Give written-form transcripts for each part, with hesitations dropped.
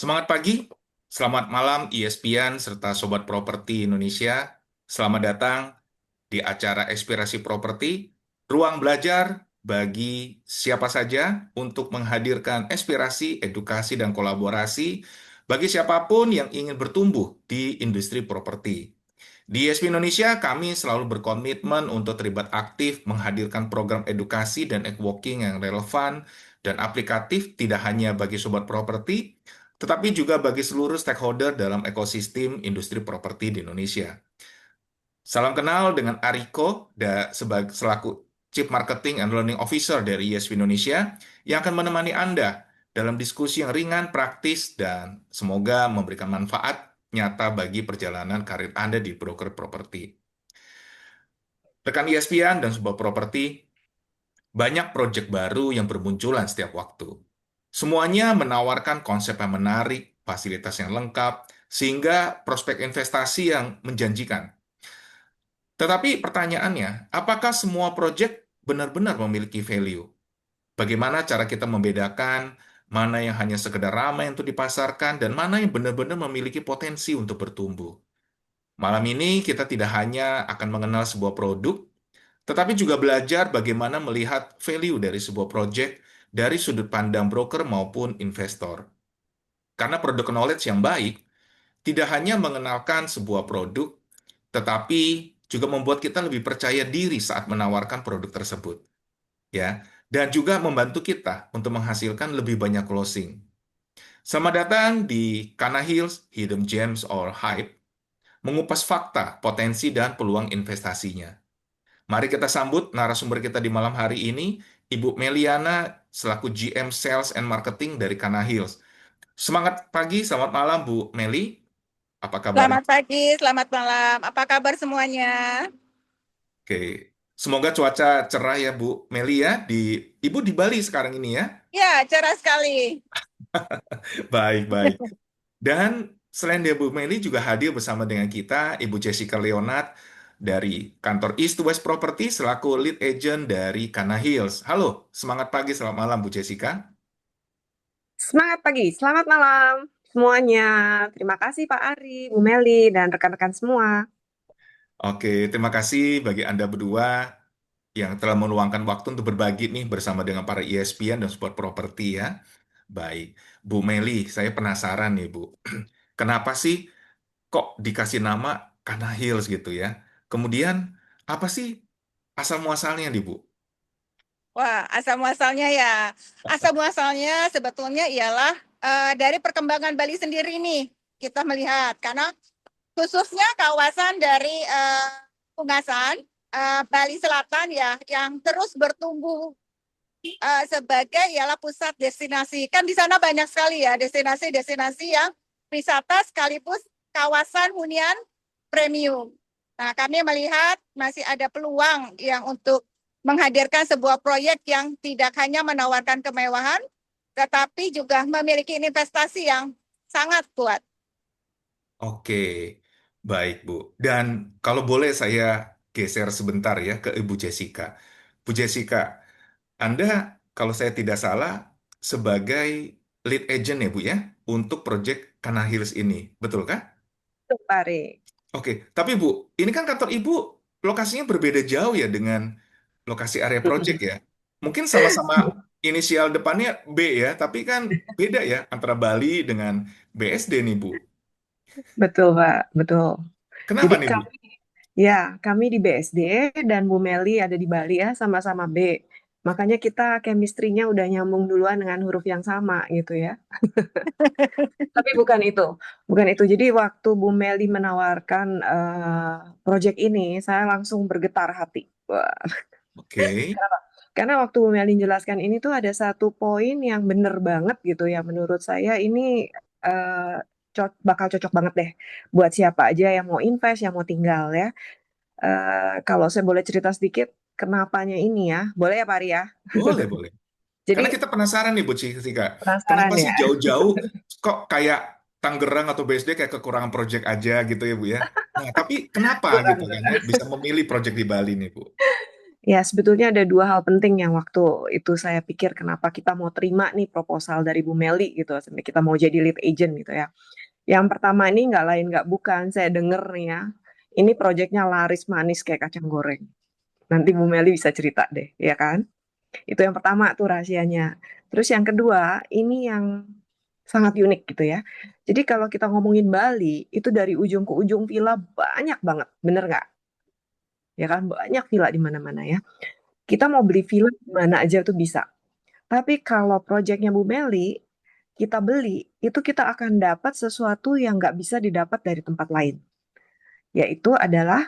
Semangat pagi, selamat malam ESPN serta Sobat Properti Indonesia. Selamat datang di acara Inspirasi Properti, ruang belajar bagi siapa saja untuk menghadirkan inspirasi, edukasi, dan kolaborasi bagi siapapun yang ingin bertumbuh di industri properti. Di ISP Indonesia, kami selalu berkomitmen untuk terlibat aktif menghadirkan program edukasi dan networking yang relevan dan aplikatif tidak hanya bagi sobat properti, tetapi juga bagi seluruh stakeholder dalam ekosistem industri properti di Indonesia. Salam kenal dengan Ariko sebagai selaku Chief Marketing and Learning Officer dari ISP Indonesia yang akan menemani Anda dalam diskusi yang ringan, praktis, dan semoga memberikan manfaat nyata bagi perjalanan karir Anda di broker properti. Rekan ESPN dan sebuah properti, banyak proyek baru yang bermunculan setiap waktu. Semuanya menawarkan konsep yang menarik, fasilitas yang lengkap, sehingga prospek investasi yang menjanjikan. Tetapi pertanyaannya, apakah semua proyek benar-benar memiliki value? Bagaimana cara kita membedakan mana yang hanya sekedar ramai untuk dipasarkan dan mana yang benar-benar memiliki potensi untuk bertumbuh? Malam ini kita tidak hanya akan mengenal sebuah produk, tetapi juga belajar bagaimana melihat value dari sebuah proyek dari sudut pandang broker maupun investor. Karena produk knowledge yang baik tidak hanya mengenalkan sebuah produk, tetapi juga membuat kita lebih percaya diri saat menawarkan produk tersebut, ya, dan juga membantu kita untuk menghasilkan lebih banyak closing. Selamat datang di Kana Hills Hidden Gems or Hype, mengupas fakta, potensi, dan peluang investasinya. Mari kita sambut narasumber kita di malam hari ini, Ibu Meliana, selaku GM Sales and Marketing dari Kana Hills. Semangat pagi, selamat malam Bu Meli. Apa kabarnya? Selamat pagi, selamat malam. Apa kabar semuanya? Oke, semoga cuaca cerah ya Bu Meli ya. Ibu di Bali sekarang ini ya. Ya, cerah sekali. Baik, baik. Dan selain dia Bu Meli juga hadir bersama dengan kita Ibu Jessica Leonard dari kantor East to West Property selaku lead agent dari Kana Hills. Halo, semangat pagi, selamat malam Bu Jessica. Semangat pagi, selamat malam semuanya. Terima kasih Pak Ari, Bu Meli, dan rekan-rekan semua. Oke, terima kasih bagi Anda berdua yang telah meluangkan waktu untuk berbagi nih bersama dengan para ESPN dan support properti ya. Baik, Bu Meli, saya penasaran nih Bu. Kenapa sih kok dikasih nama Kana Hills gitu ya? Kemudian apa sih asal muasalnya nih Bu? Wah, asal muasalnya ya. Asal muasalnya sebetulnya ialah dari perkembangan Bali sendiri nih. Kita melihat karena khususnya kawasan dari Ungasan, Bali Selatan ya yang terus bertumbuh sebagai ialah pusat destinasi. Kan di sana banyak sekali ya destinasi-destinasi yang wisata sekaligus kawasan hunian premium. Nah, kami melihat masih ada peluang yang untuk menghadirkan sebuah proyek yang tidak hanya menawarkan kemewahan, tetapi juga memiliki investasi yang sangat kuat. Oke, baik Bu. Dan kalau boleh saya geser sebentar ya ke Ibu Jessica. Bu Jessica, Anda kalau saya tidak salah sebagai lead agent ya Bu ya untuk proyek Kana Hills ini, betul kah? Tuh, Pak Ari. Oke, tapi Bu, ini kan kantor Ibu lokasinya berbeda jauh ya dengan lokasi area project ya. Mungkin sama-sama inisial depannya B ya, tapi kan beda ya antara Bali dengan BSD nih Bu. Betul, Pak, betul. Kenapa Jadi nih Bu? kami di BSD dan Bu Meli ada di Bali ya, sama-sama B. Makanya kita chemistry-nya udah nyambung duluan dengan huruf yang sama gitu ya. Tapi bukan itu. Jadi waktu Bu Meli menawarkan project ini, saya langsung bergetar hati. Wah, Oke, karena waktu Bu Melin jelaskan ini tuh ada satu poin yang bener banget gitu ya. Menurut saya ini eh, bakal cocok banget deh buat siapa aja yang mau invest, yang mau tinggal ya. Kalau saya boleh cerita sedikit kenapanya ini ya. Boleh ya Pak Ari ya? boleh, boleh. Karena Jadi kita penasaran nih Bu Cika, kenapa penasaran sih ya. jauh-jauh kok kayak Tangerang atau BSD kayak kekurangan project aja gitu ya Bu ya? Nah, tapi kenapa gitu kan ya Bukan. bisa memilih project di Bali nih Bu? Ya, sebetulnya ada dua hal penting yang waktu itu saya pikir kenapa kita mau terima nih proposal dari Bu Meli gitu, sampai kita mau jadi lead agent gitu ya. Yang pertama ini nggak lain nggak bukan, saya denger nih ya, ini proyeknya laris manis kayak kacang goreng. Nanti Bu Meli bisa cerita deh, ya kan? Itu yang pertama tuh rahasianya. Terus yang kedua, ini yang sangat unik gitu ya. Jadi kalau kita ngomongin Bali, itu dari ujung ke ujung villa banyak banget, bener nggak? Ya kan, banyak villa di mana-mana ya. Kita mau beli villa di mana aja tuh bisa. Tapi kalau proyeknya Bu Meli, kita beli, itu kita akan dapat sesuatu yang nggak bisa didapat dari tempat lain. Yaitu adalah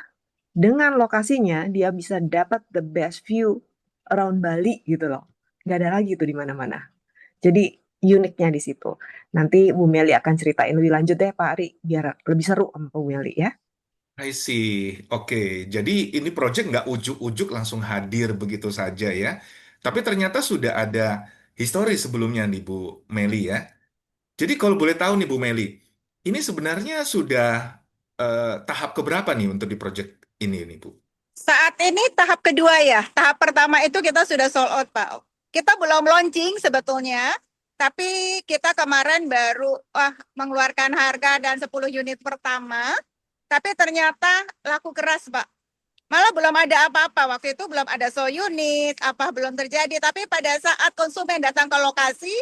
dengan lokasinya, dia bisa dapat the best view around Bali gitu loh. Nggak ada lagi tuh di mana-mana. Jadi uniknya di situ. Nanti Bu Meli akan ceritain lebih lanjut deh Pak Ari, biar lebih seru sama Bu Meli ya. I see. Oke, jadi ini project nggak ujuk-ujuk langsung hadir begitu saja ya. Tapi ternyata sudah ada histori sebelumnya nih Bu Meli ya. Jadi kalau boleh tahu nih Bu Meli, ini sebenarnya sudah tahap keberapa nih untuk di project ini nih Bu? Saat ini tahap kedua ya. Tahap pertama itu kita sudah sold out, Pak. Kita belum launching sebetulnya, tapi kita kemarin baru mengeluarkan harga dan 10 unit pertama, tapi ternyata laku keras, Pak. Malah belum ada apa-apa. Waktu itu belum ada show unit, apa belum terjadi. Tapi pada saat konsumen datang ke lokasi,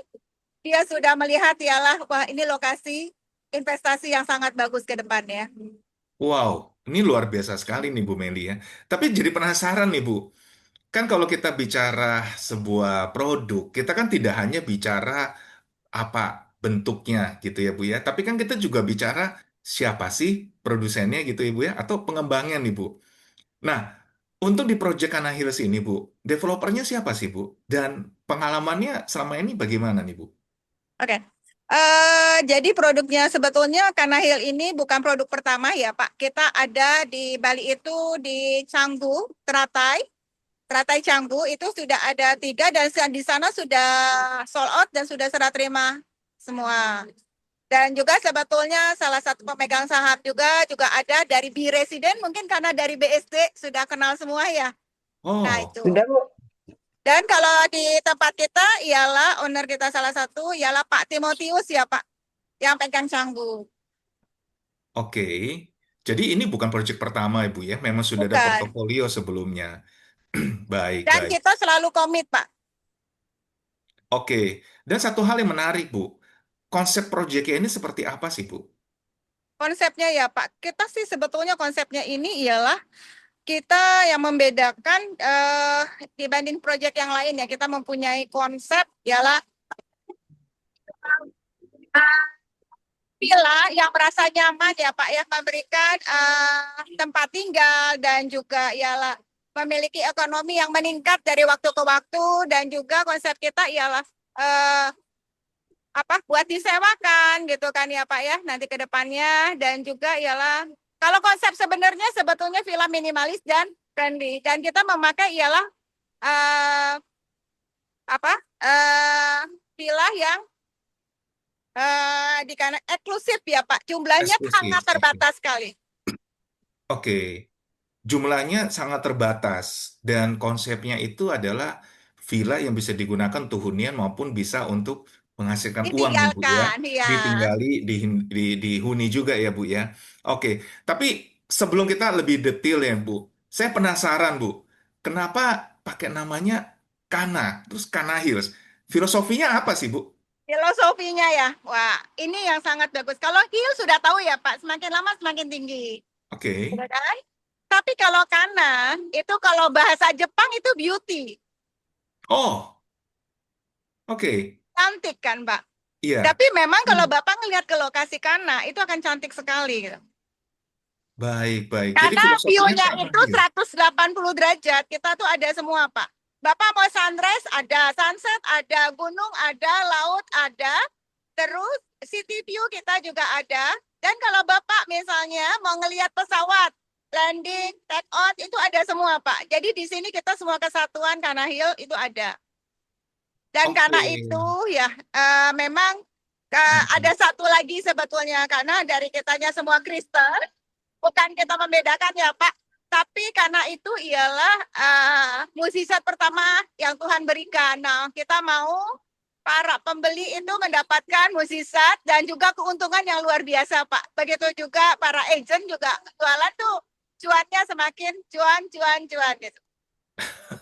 dia sudah melihat ialah, wah ini lokasi investasi yang sangat bagus ke depannya. Wow, ini luar biasa sekali nih Bu Meli ya. Tapi jadi penasaran nih Bu, kan kalau kita bicara sebuah produk, kita kan tidak hanya bicara apa bentuknya gitu ya Bu ya, tapi kan kita juga bicara siapa sih produsennya gitu ya Bu ya, atau pengembangnya nih Bu. Nah, untuk di Project Kana Hills ini Bu, developernya siapa sih Bu? Dan pengalamannya selama ini bagaimana nih Bu? Oke. Jadi produknya sebetulnya Kanahil ini bukan produk pertama ya Pak. Kita ada di Bali itu di Canggu, Teratai. Teratai Canggu itu sudah ada 3 dan di sana sudah sold out dan sudah serah terima semua. Dan juga sebetulnya salah satu pemegang saham juga ada dari B Resident, mungkin karena dari BSD sudah kenal semua ya. Nah Oh, itu. Sudah Bu? Dan kalau di tempat kita ialah owner kita salah satu ialah Pak Timotius ya Pak yang pegang Canggu. oke. Jadi ini bukan project pertama Ibu ya, memang sudah ada Bukan. portofolio sebelumnya. Baik, Dan baik. kita selalu komit Pak. Oke, dan satu hal yang menarik, Bu. Konsep proyeknya ini seperti apa sih, Bu? Konsepnya ya Pak, kita sih sebetulnya konsepnya ini ialah kita yang membedakan dibanding proyek yang lain ya. Kita mempunyai konsep ialah villa yang merasa nyaman ya Pak ya, memberikan tempat tinggal dan juga ialah memiliki ekonomi yang meningkat dari waktu ke waktu, dan juga konsep kita ialah buat disewakan gitu kan ya Pak ya nanti ke depannya. Dan juga ialah kalau konsep sebenarnya sebetulnya villa minimalis dan friendly, dan kita memakai ialah uh, villa yang di kanan eksklusif ya Pak, jumlahnya sangat Eksklusif. Oke. terbatas sekali. Oke. Jumlahnya sangat terbatas dan konsepnya itu adalah villa yang bisa digunakan untuk hunian maupun bisa untuk menghasilkan uang nih, Bu ya. Ditinggalkan ya. Ditinggali, dihuni juga ya, Bu ya. Oke, tapi sebelum kita lebih detail ya, Bu, saya penasaran, Bu, kenapa pakai namanya Kana, terus Kana Hills? Filosofinya apa sih, Bu? Filosofinya ya, wah ini yang sangat bagus. Kalau hill sudah tahu ya Pak, semakin lama semakin tinggi. Oke. Betul kan? Tapi kalau kana, itu kalau bahasa Jepang itu beauty. Oh, oke. Cantik kan Pak? Iya. Tapi memang kalau Bapak ngelihat ke lokasi kana, itu akan cantik sekali gitu. Baik, baik. Jadi Karena filosofinya view-nya Kana itu Hills. 180 derajat, kita tuh ada semua Pak. Bapak mau sunrise ada, sunset ada, gunung ada, laut ada, terus city view kita juga ada. Dan kalau Bapak misalnya mau ngelihat pesawat, landing, take off, itu ada semua Pak. Jadi di sini kita semua kesatuan Kana Hill itu ada. Dan Oke. karena itu ya memang ada satu lagi sebetulnya, karena dari kitanya semua Kristen, bukan kita membedakan ya Pak. tapi karena itu ialah mukjizat pertama yang Tuhan berikan. Nah, kita mau para pembeli itu mendapatkan mukjizat dan juga keuntungan yang luar biasa, Pak. Begitu juga para agent juga jualan tuh cuannya semakin cuan, cuan, cuan gitu.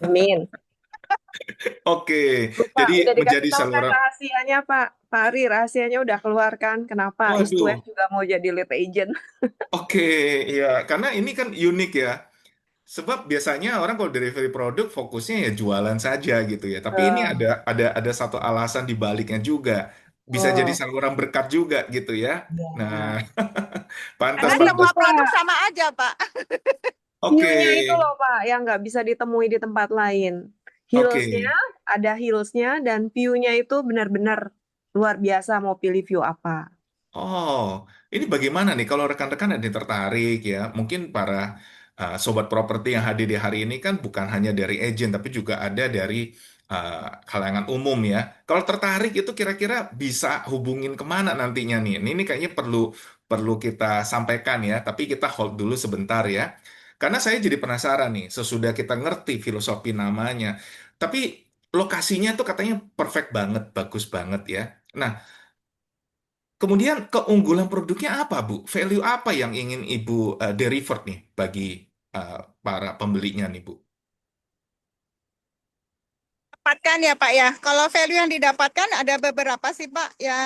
Amin. Oke, Lupa, jadi udah menjadi dikasih tahu kan saluran. rahasianya Pak. Pak Ari, rahasianya udah keluar kan? Kenapa East Waduh, West juga mau jadi lead agent? oke, ya, karena ini kan unik ya. Sebab biasanya orang kalau delivery produk fokusnya ya jualan saja gitu ya. Tapi ini Eh, ada satu alasan di baliknya juga. Bisa jadi oh, saluran berkat juga gitu ya. Nah, ya. pantas Karena Ada itu pantas. semua produk Pak, sama aja, Pak. Oke, view-nya itu loh Pak, yang nggak bisa ditemui di tempat lain. Heels-nya, oke. ada heels-nya, dan view-nya itu benar-benar luar biasa mau pilih view apa. Oh, ini bagaimana nih kalau rekan-rekan ada yang tertarik ya? Mungkin para sobat properti yang hadir di hari ini kan bukan hanya dari agent tapi juga ada dari uh, kalangan umum ya. Kalau tertarik itu kira-kira bisa hubungin kemana nantinya nih? Ini kayaknya perlu perlu kita sampaikan ya. Tapi kita hold dulu sebentar ya. Karena saya jadi penasaran nih. Sesudah kita ngerti filosofi namanya, tapi lokasinya tuh katanya perfect banget, bagus banget ya. Nah, kemudian keunggulan produknya apa, Bu? Value apa yang ingin Ibu deliver nih bagi eh, para pembelinya nih, Bu? Dapatkan ya, Pak ya. Kalau value yang didapatkan ada beberapa sih, Pak. Ya,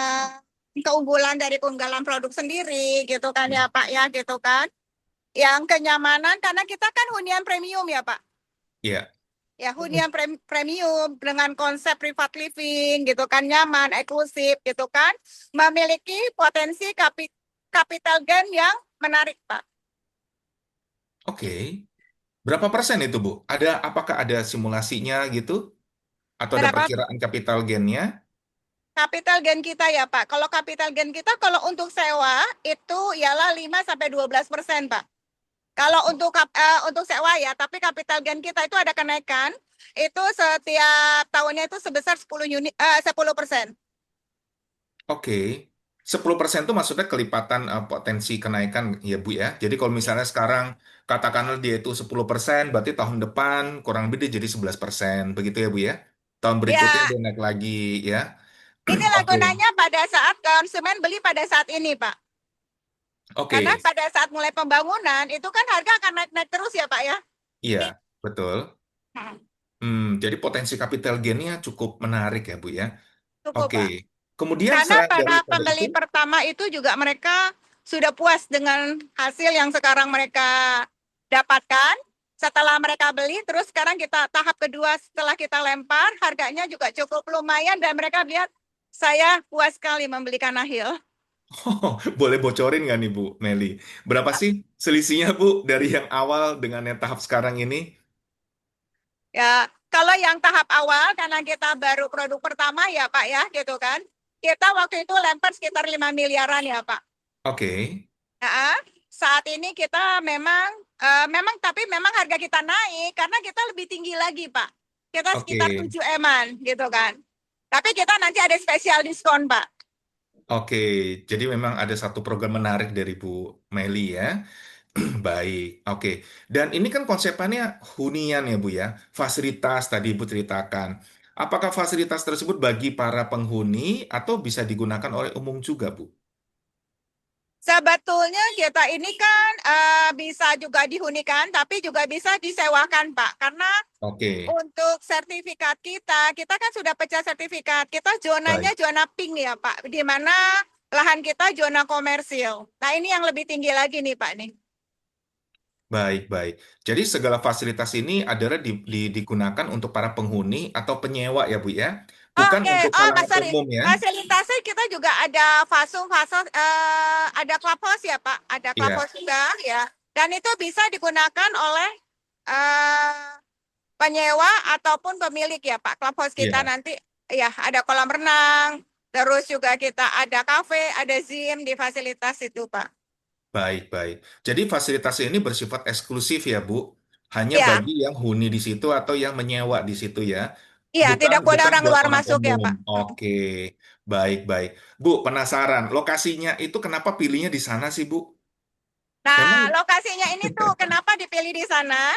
keunggulan dari keunggulan produk sendiri gitu kan ya, Pak ya, gitu kan. Yang kenyamanan karena kita kan hunian premium ya, Pak. Iya, Ya, hunian premium dengan konsep private living gitu kan, nyaman, eksklusif gitu kan, memiliki potensi capital gain yang menarik, Pak. oke. Berapa persen itu, Bu? Apakah ada simulasinya gitu? Atau ada Berapa perkiraan capital gain-nya? capital gain kita ya, Pak? Kalau capital gain kita kalau untuk sewa itu ialah 5 sampai 12%, Pak. Kalau untuk sewa ya, tapi capital gain kita itu ada kenaikan, itu setiap tahunnya itu sebesar 10%. Oke. 10% itu maksudnya kelipatan potensi kenaikan ya, Bu ya. Jadi kalau misalnya sekarang katakanlah dia itu 10%, berarti tahun depan kurang lebih dia jadi 11%. Begitu ya, Bu ya. Tahun berikutnya Ya, dia naik lagi ya. inilah Oke. gunanya pada saat konsumen beli pada saat ini, Pak. Karena Oke. pada saat mulai pembangunan itu kan harga akan naik-naik terus ya, Pak ya. Iya, Ini. betul. Hmm, Jadi potensi capital gain-nya cukup menarik ya, Bu ya. cukup, Oke. Pak. Kemudian Karena selain para daripada itu, pembeli pertama itu juga mereka sudah puas dengan hasil yang sekarang mereka dapatkan. Setelah mereka beli, terus sekarang kita tahap kedua setelah kita lempar, harganya juga cukup lumayan dan mereka lihat saya puas sekali membeli Kanahil. boleh bocorin nggak nih, Bu Meli? Berapa sih selisihnya, Bu, dari yang awal dengan yang tahap sekarang ini? Ya, kalau yang tahap awal karena kita baru produk pertama ya Pak ya, gitu kan. Kita waktu itu lempar sekitar 5 miliaran ya Pak. Oke, Nah, saat ini kita memang harga kita naik karena kita lebih tinggi lagi Pak. Kita sekitar oke, 7 eman gitu kan. Tapi kita nanti ada spesial diskon Pak. oke. Jadi memang ada satu program menarik dari Bu Meli ya. Baik, oke. Dan ini kan konsepannya hunian ya, Bu ya. Fasilitas tadi Ibu ceritakan. Apakah fasilitas tersebut bagi para penghuni atau bisa digunakan oleh umum juga, Bu? Sebetulnya kita ini kan bisa juga dihunikan, tapi juga bisa disewakan Pak. Karena Oke, untuk sertifikat kita kan sudah pecah sertifikat. Kita zonanya baik. zona pink ya Pak, di mana lahan kita zona komersil. Nah ini yang lebih tinggi lagi nih Pak nih. Baik, baik. Jadi segala fasilitas ini adalah digunakan untuk para penghuni atau penyewa ya, Bu ya? Bukan Oke, untuk oh Mas kalangan sorry. umum ya? Fasilitasnya kita juga ada ada clubhouse ya Pak, ada Iya, clubhouse juga ya. Dan itu bisa digunakan oleh eh, penyewa ataupun pemilik ya Pak. Clubhouse kita iya. nanti ya ada kolam renang, terus juga kita ada kafe, ada gym di fasilitas itu Pak. Baik, baik. Jadi fasilitas ini bersifat eksklusif ya, Bu. Hanya Ya, bagi yang huni di situ atau yang menyewa di situ ya. iya Bukan tidak boleh bukan orang buat luar orang masuk ya umum. Pak. Oke, baik, baik. Bu, penasaran. Lokasinya itu kenapa pilihnya di sana sih, Bu? Nah, Memang, lokasinya ini tuh kenapa dipilih di sana?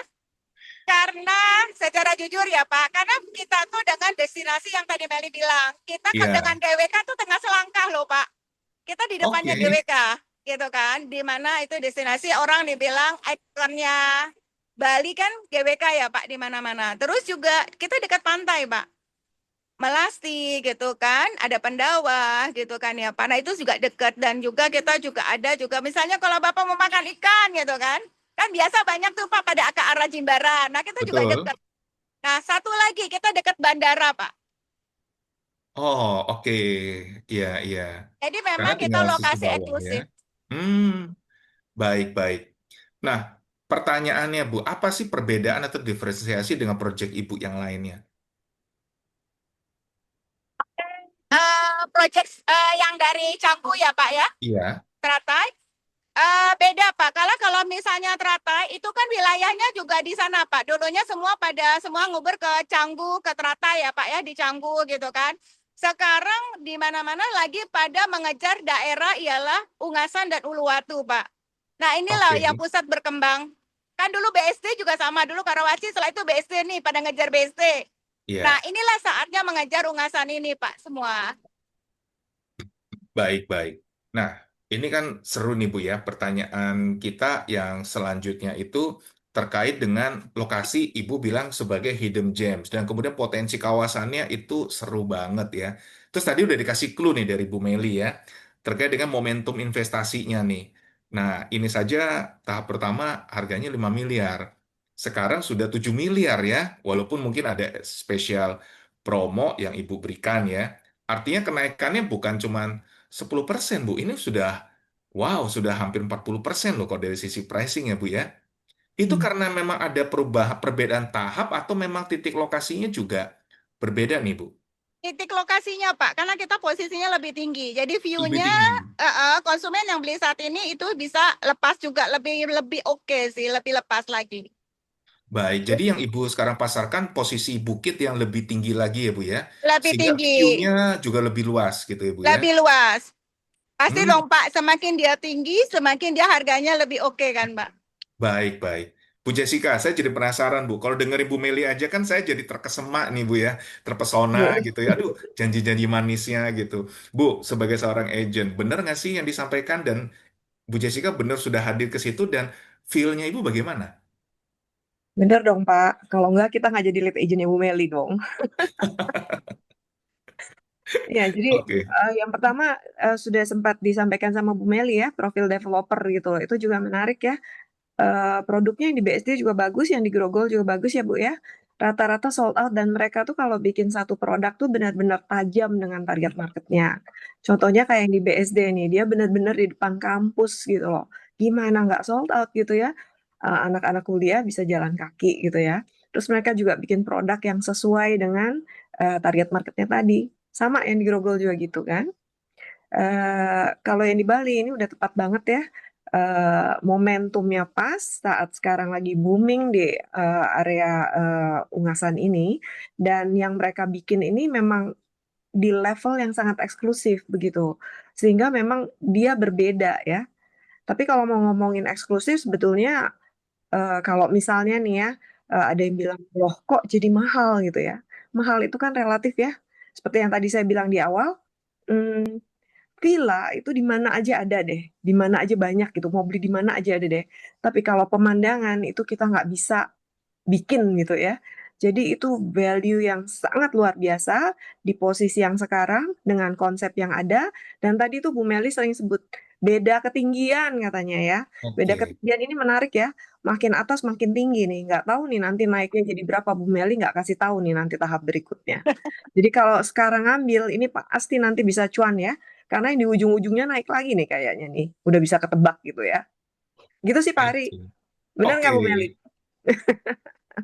Karena secara jujur ya Pak, karena kita tuh dengan destinasi yang tadi Meli bilang, kita dengan iya. GWK tuh tengah selangkah loh Pak. Kita di depannya Oke, GWK, gitu kan. Di mana itu destinasi orang dibilang ikonnya Bali kan GWK ya Pak di mana-mana. Terus juga kita dekat pantai Pak. Melasti gitu kan, ada Pendawa gitu kan ya Pak. Nah itu juga dekat dan juga kita juga ada juga misalnya kalau Bapak mau makan ikan gitu kan. Kan biasa banyak tuh Pak pada ke arah Jimbaran. Nah kita juga betul. dekat. Nah satu lagi kita dekat bandara Pak. Oh, oke. Iya, iya. Jadi Karena memang kita tinggal sisi lokasi bawah ya. eksklusif. Hmm, baik, baik. Nah, pertanyaannya, Bu, apa sih perbedaan atau diferensiasi dengan proyek Ibu yang lainnya? Project yang dari Canggu ya Pak ya, Iya, Teratai. Beda Pak. Kalau misalnya Teratai itu kan wilayahnya juga di sana Pak. Dulunya semua nguber ke Canggu, ke Teratai ya Pak ya di Canggu gitu kan. Sekarang di mana-mana lagi pada mengejar daerah ialah Ungasan dan Uluwatu Pak. Nah inilah oke. yang pusat berkembang. Kan dulu BSD juga sama dulu Karawaci, setelah itu BSD nih pada ngejar BSD. Nah Iya. inilah saatnya mengejar Ungasan ini Pak semua. Baik, baik. Nah, ini kan seru nih Bu ya. Pertanyaan kita yang selanjutnya itu terkait dengan lokasi Ibu bilang sebagai hidden gems dan kemudian potensi kawasannya itu seru banget ya. Terus tadi udah dikasih clue nih dari Bu Meli ya terkait dengan momentum investasinya nih. Nah, ini saja tahap pertama harganya 5 miliar. Sekarang sudah 7 miliar ya, walaupun mungkin ada spesial promo yang Ibu berikan ya. Artinya kenaikannya bukan cuman 10% Bu. Ini sudah, wow, sudah hampir 40% loh kalau dari sisi pricing ya Bu ya. Itu Hmm. karena memang ada perbedaan tahap atau memang titik lokasinya juga berbeda nih Bu? Titik lokasinya Pak, karena kita posisinya lebih tinggi. Jadi Lebih view-nya tinggi. konsumen yang beli saat ini itu bisa lepas juga lebih lebih oke sih, lebih lepas lagi. Baik, jadi yang Ibu sekarang pasarkan posisi bukit yang lebih tinggi lagi ya Bu ya. Lebih Sehingga tinggi, view-nya juga lebih luas gitu ya Bu ya. lebih luas. Pasti Hmm, dong Pak, semakin dia tinggi, semakin dia harganya lebih oke kan Pak. baik, baik. Bu Jessica, saya jadi penasaran Bu. Kalau dengerin Bu Meli aja kan saya jadi terkesima nih Bu ya. Terpesona gitu ya. Aduh, janji-janji manisnya gitu. Bu, sebagai seorang agent, bener nggak sih yang disampaikan? Dan Bu Jessica bener sudah hadir ke situ dan feel-nya Ibu bagaimana? Bener dong Pak, kalau enggak kita nggak jadi lead agentnya Bu Meli dong. Ya, jadi Oke, yang pertama sudah sempat disampaikan sama Bu Meli ya, profil developer gitu loh. Itu juga menarik ya. Produknya yang di BSD juga bagus, yang di Grogol juga bagus ya Bu ya. Rata-rata sold out dan mereka tuh kalau bikin satu produk tuh benar-benar tajam dengan target marketnya. Contohnya kayak yang di BSD nih, dia benar-benar di depan kampus gitu loh. Gimana nggak sold out gitu ya? Anak-anak kuliah bisa jalan kaki gitu ya. Terus mereka juga bikin produk yang sesuai dengan target marketnya tadi. Sama yang di Grogol juga gitu kan. Kalau yang di Bali ini udah tepat banget ya. Momentumnya pas saat sekarang lagi booming di area Ungasan ini, dan yang mereka bikin ini memang di level yang sangat eksklusif begitu, sehingga memang dia berbeda ya. Tapi kalau mau ngomongin eksklusif sebetulnya kalau misalnya nih ya ada yang bilang loh kok jadi mahal gitu ya. Mahal itu kan relatif ya. Seperti yang tadi saya bilang di awal. hmm, Villa itu di mana aja ada deh, di mana aja banyak gitu, mau beli di mana aja ada deh. Tapi kalau pemandangan itu kita nggak bisa bikin gitu ya. Jadi itu value yang sangat luar biasa di posisi yang sekarang dengan konsep yang ada. Dan tadi tuh Bu Meli sering sebut beda ketinggian katanya ya. Beda oke. ketinggian ini menarik ya. Makin atas makin tinggi nih. Nggak tahu nih nanti naiknya jadi berapa. Bu Meli nggak kasih tahu nih nanti tahap berikutnya. Jadi kalau sekarang ngambil ini pasti nanti bisa cuan ya. Karena yang di ujung-ujungnya naik lagi nih kayaknya nih. Udah bisa ketebak gitu ya. Gitu sih Pak I Ari. see. Bener nggak Bu Meli? Oke.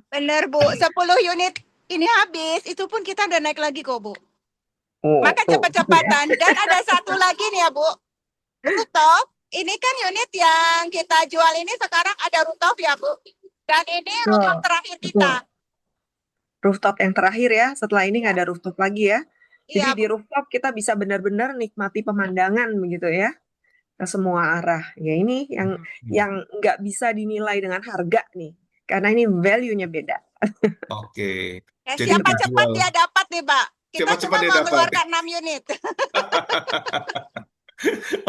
Bener Bu, 10 unit ini habis, itu pun kita udah naik lagi kok Bu. Oh, Maka tuh, gitu ya. cepet-cepatan. Dan ada satu lagi nih ya Bu, rooftop. Ini kan unit yang kita jual ini sekarang ada rooftop ya Bu. Dan ini rooftop Betul, terakhir kita. betul. Rooftop yang terakhir ya. Setelah ini nggak Ya, ada rooftop lagi ya. Jadi iya di Bu. rooftop kita bisa benar-benar nikmati pemandangan begitu ya. ke semua arah. Ya ini yang nggak bisa dinilai dengan harga nih, karena ini value-nya beda. Oke. Jadi Siapa lebih cepat jual. dia dapat nih, Pak. Kita Cepat-cepat cuma dia dapat. mengeluarkan 6 unit.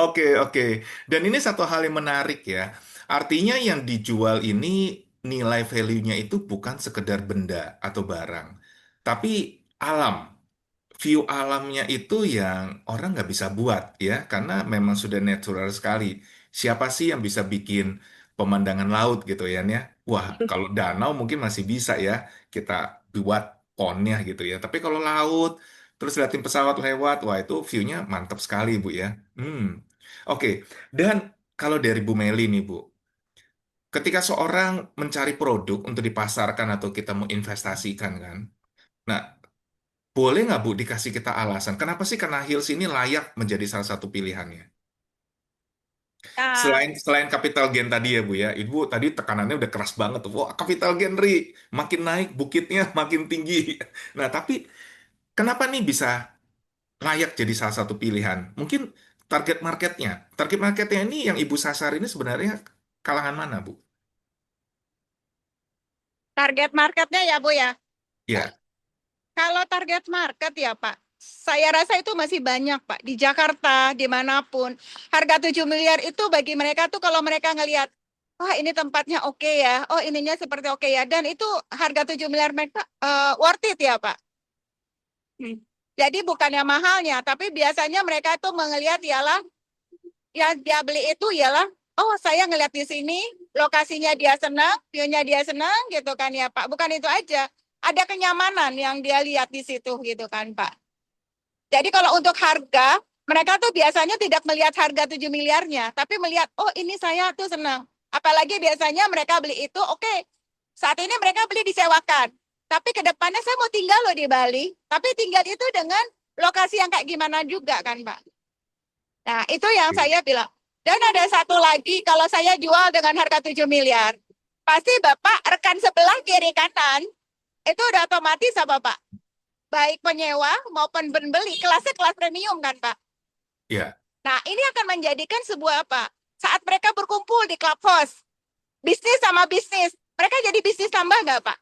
Oke, oke. Dan ini satu hal yang menarik ya. Artinya yang dijual ini nilai value-nya itu bukan sekedar benda atau barang, tapi alam. View alamnya itu yang orang nggak bisa buat ya, karena memang sudah natural sekali. Siapa sih yang bisa bikin pemandangan laut gitu ya, Nia? Wah, kalau danau mungkin masih bisa ya kita buat ponnya gitu ya. Tapi kalau laut, terus liatin pesawat lewat, wah itu view-nya mantap sekali, Bu ya. Hmm, oke. Dan kalau dari Bu Meli nih, Bu, ketika seorang mencari produk untuk dipasarkan atau kita mau investasikan kan, nah boleh nggak Bu dikasih kita alasan kenapa sih Kena Hills ini layak menjadi salah satu pilihannya? Nah, Selain capital gain tadi ya Bu ya, Ibu tadi tekanannya udah keras banget tuh. Wah, capital gain Ri, makin naik bukitnya makin tinggi. Nah, tapi kenapa nih bisa layak jadi salah satu pilihan? Mungkin target marketnya ini yang Ibu sasar ini sebenarnya kalangan mana Bu? target marketnya ya, Bu ya. Ya, Kalau target market ya, Pak, saya rasa itu masih banyak, Pak. Di Jakarta, dimanapun. Harga 7 miliar itu bagi mereka tuh kalau mereka ngelihat, wah ini tempatnya oke ya, oh ininya seperti oke ya. Dan itu harga 7 miliar mereka worth it ya, Pak. Jadi bukannya mahalnya, tapi biasanya mereka itu melihat ialah, yang dia beli itu ialah, oh saya ngelihat di sini, lokasinya dia senang, view-nya dia senang gitu kan ya, Pak. Bukan itu aja, ada kenyamanan yang dia lihat di situ gitu kan, Pak. Jadi kalau untuk harga, mereka tuh biasanya tidak melihat harga 7 miliarnya, tapi melihat, oh ini saya tuh senang. Apalagi biasanya mereka beli itu, oke, saat ini mereka beli disewakan. Tapi ke depannya saya mau tinggal loh di Bali, tapi tinggal itu dengan lokasi yang kayak gimana juga kan, Pak. Nah, itu yang saya bilang. Dan ada satu lagi, kalau saya jual dengan harga 7 miliar, pasti Bapak rekan sebelah kiri kanan, itu udah otomatis apa Pak? Baik penyewa maupun pembeli, kelasnya kelas premium kan Pak. ya. Nah, ini akan menjadikan sebuah apa? Saat mereka berkumpul di clubhouse, bisnis sama bisnis, mereka jadi bisnis tambah nggak Pak?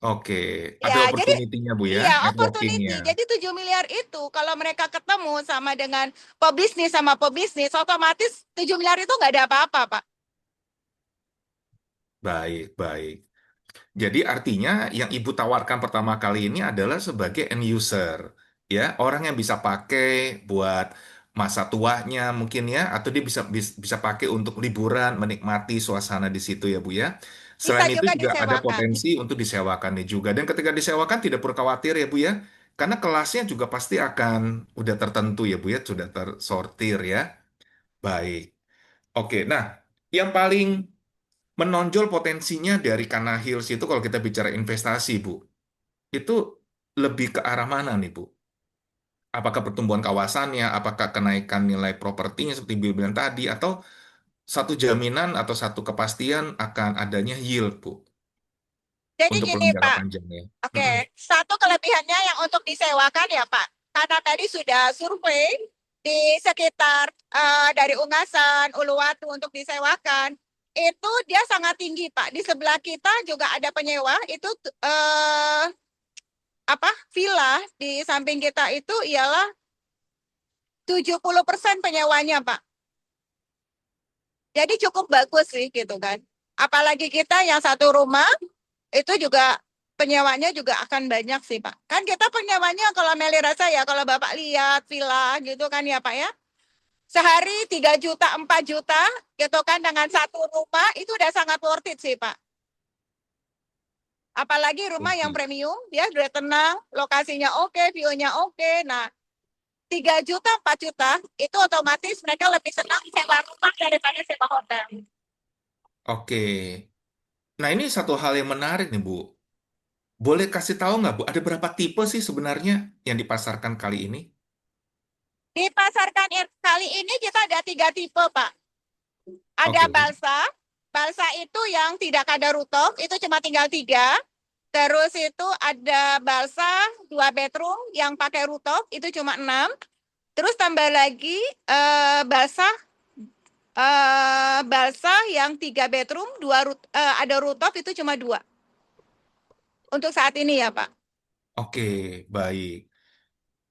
Oke. Ada Ya, jadi opportunity-nya Bu ya, iya networking-nya. opportunity. Jadi 7 miliar itu kalau mereka ketemu sama dengan pebisnis, otomatis 7 miliar itu nggak ada apa-apa Pak. Baik, baik. Jadi artinya yang Ibu tawarkan pertama kali ini adalah sebagai end user, ya, orang yang bisa pakai buat masa tuanya mungkin ya, atau dia bisa pakai untuk liburan, menikmati suasana di situ ya Bu ya. Bisa Selain itu juga juga ada disewakan. potensi untuk disewakannya juga, dan ketika disewakan tidak perlu khawatir ya Bu ya, karena kelasnya juga pasti akan udah tertentu ya Bu ya, sudah tersortir ya. Baik. Oke, nah yang paling menonjol potensinya dari Kana Hills itu kalau kita bicara investasi, Bu, itu lebih ke arah mana nih, Bu? Apakah pertumbuhan kawasannya, apakah kenaikan nilai propertinya seperti Bill bilang tadi, atau satu jaminan atau satu kepastian akan adanya yield, Bu, Jadi untuk gini jangka Pak, panjangnya? oke, satu kelebihannya yang untuk disewakan ya Pak, karena tadi sudah survei di sekitar dari Ungasan, Uluwatu untuk disewakan, itu dia sangat tinggi Pak. Di sebelah kita juga ada penyewa, itu apa villa di samping kita itu ialah 70% penyewanya Pak. Jadi cukup bagus sih gitu kan. Apalagi kita yang satu rumah itu juga penyewanya juga akan banyak sih Pak. Kan kita penyewanya kalau Meli rasa ya kalau Bapak lihat villa gitu kan ya Pak ya. Sehari 3 juta, 4 juta gitu kan dengan satu rumah itu udah sangat worth it sih Pak. Apalagi rumah yang premium, dia udah tenang, lokasinya oke, view-nya oke. Nah, 3 juta, 4 juta, itu otomatis mereka lebih senang sewa rumah daripada sewa hotel. Oke. Nah, ini satu hal yang menarik nih, Bu. Boleh kasih tahu nggak, Bu, ada berapa tipe sih sebenarnya yang dipasarkan kali ini? Dipasarkan kali ini kita ada 3 tipe, Pak. Ada Oke. balsa, balsa itu yang tidak ada rooftop, itu cuma tinggal 3. Terus itu ada balsa 2 bedroom yang pakai rooftop, itu cuma 6. Terus tambah lagi balsa Balsa yang 3 bedroom, ada rooftop itu cuma 2. Untuk saat ini ya, Pak. Oke, baik.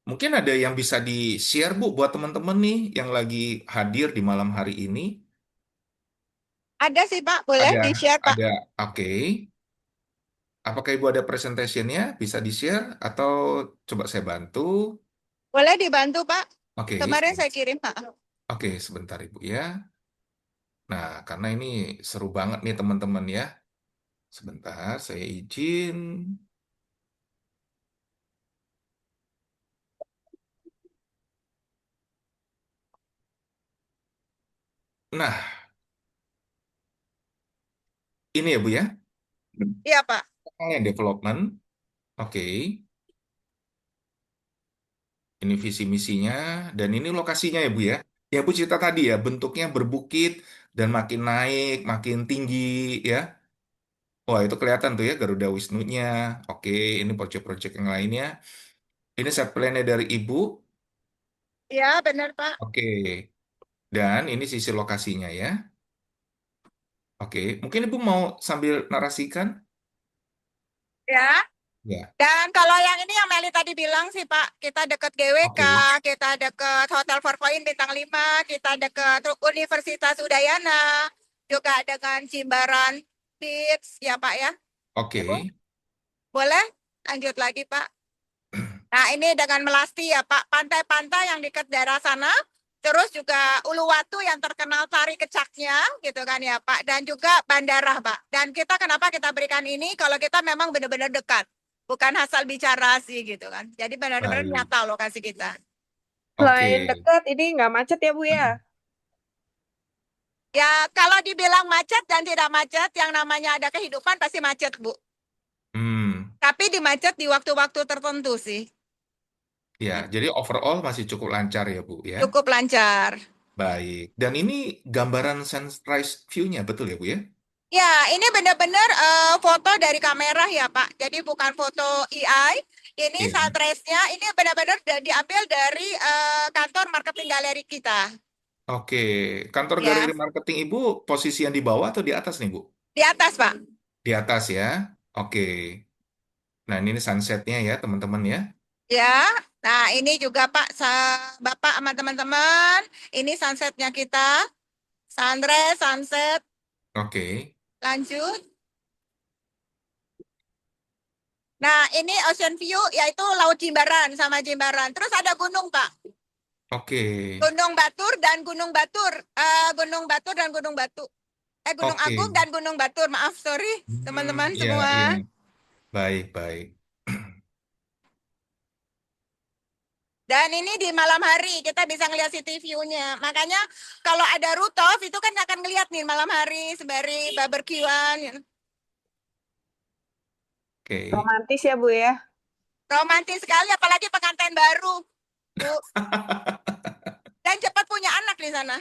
Mungkin ada yang bisa di-share, Bu, buat teman-teman nih yang lagi hadir di malam hari ini. Ada sih, Pak. Boleh Ada, di-share, Pak. ada. Oke. Apakah Ibu ada presentationnya? Bisa di-share atau coba saya bantu? Boleh dibantu, Pak. Oke, Kemarin saya kirim, Pak. oke, sebentar Ibu ya. Nah, karena ini seru banget nih teman-teman ya. Sebentar, saya izin. Nah, ini ya Bu ya. Iya, Pak. Development. Oke, ini visi misinya dan ini lokasinya ya Bu ya. Ya Bu cerita tadi ya, bentuknya berbukit dan makin naik, makin tinggi ya. Wah, itu kelihatan tuh ya Garuda Wisnu-nya. Oke, ini proyek-proyek yang lainnya. Ini set plan-nya dari Ibu. Iya, benar, Pak. Oke, dan ini sisi lokasinya ya. Oke, mungkin Ibu mau sambil narasikan? Ya. Ya, Dan kalau yang ini yang Meli tadi bilang sih, Pak, kita deket GWK, oke, kita deket Hotel Four Point Bintang 5, kita deket Universitas Udayana, juga dengan Jimbaran Beach, ya Pak ya. Ibu, oke, boleh lanjut lagi, Pak. Nah, ini dengan Melasti ya, Pak. Pantai-pantai yang dekat daerah sana. Terus juga Uluwatu yang terkenal tari kecaknya, gitu kan ya, Pak. Dan juga bandara, Pak. Dan kita kenapa kita berikan ini? Kalau kita memang benar-benar dekat. Bukan asal bicara sih, gitu kan. Jadi benar-benar baik, nyata lokasi kita. Selain oke. dekat, ini nggak macet ya Bu ya? Ya, kalau dibilang macet dan tidak macet, yang namanya ada kehidupan pasti macet, Bu. Hmm, Tapi di macet di waktu-waktu tertentu sih. ya, jadi overall masih cukup lancar ya Bu ya. Cukup lancar. Baik, dan ini gambaran sunrise view-nya betul ya Bu ya? Ya, ini benar-benar foto dari kamera ya, Pak. Jadi bukan foto AI. Ini Iya. sunrise-nya ini benar-benar diambil dari kantor marketing galeri kita. Oke, kantor Ya, galeri marketing Ibu posisi yang di bawah atau di atas nih Bu? di atas, Pak. Di atas ya. Oke. Nah, ini sunsetnya ya teman-teman ya. Ya. Nah, ini juga Pak, Bapak sama teman-teman. Ini sunsetnya kita. Sunrise, sunset. Oke. Lanjut. Nah, ini ocean view yaitu Laut Jimbaran sama Jimbaran. Terus ada gunung, Pak. Oke. Gunung Batur dan Gunung Batur. Gunung Batur dan Gunung Batu. Gunung Oke. Agung dan Gunung Batur. Maaf, sorry teman-teman Iya, semua. iya. Baik, baik. Dan ini di malam hari kita bisa ngeliat city view-nya. Makanya kalau ada rooftop itu kan akan ngeliat nih malam hari sembari barbekyuan. Gitu. Oke. Romantis ya Bu ya? Romantis sekali apalagi pengantin baru, Bu. Dan cepat punya anak di sana.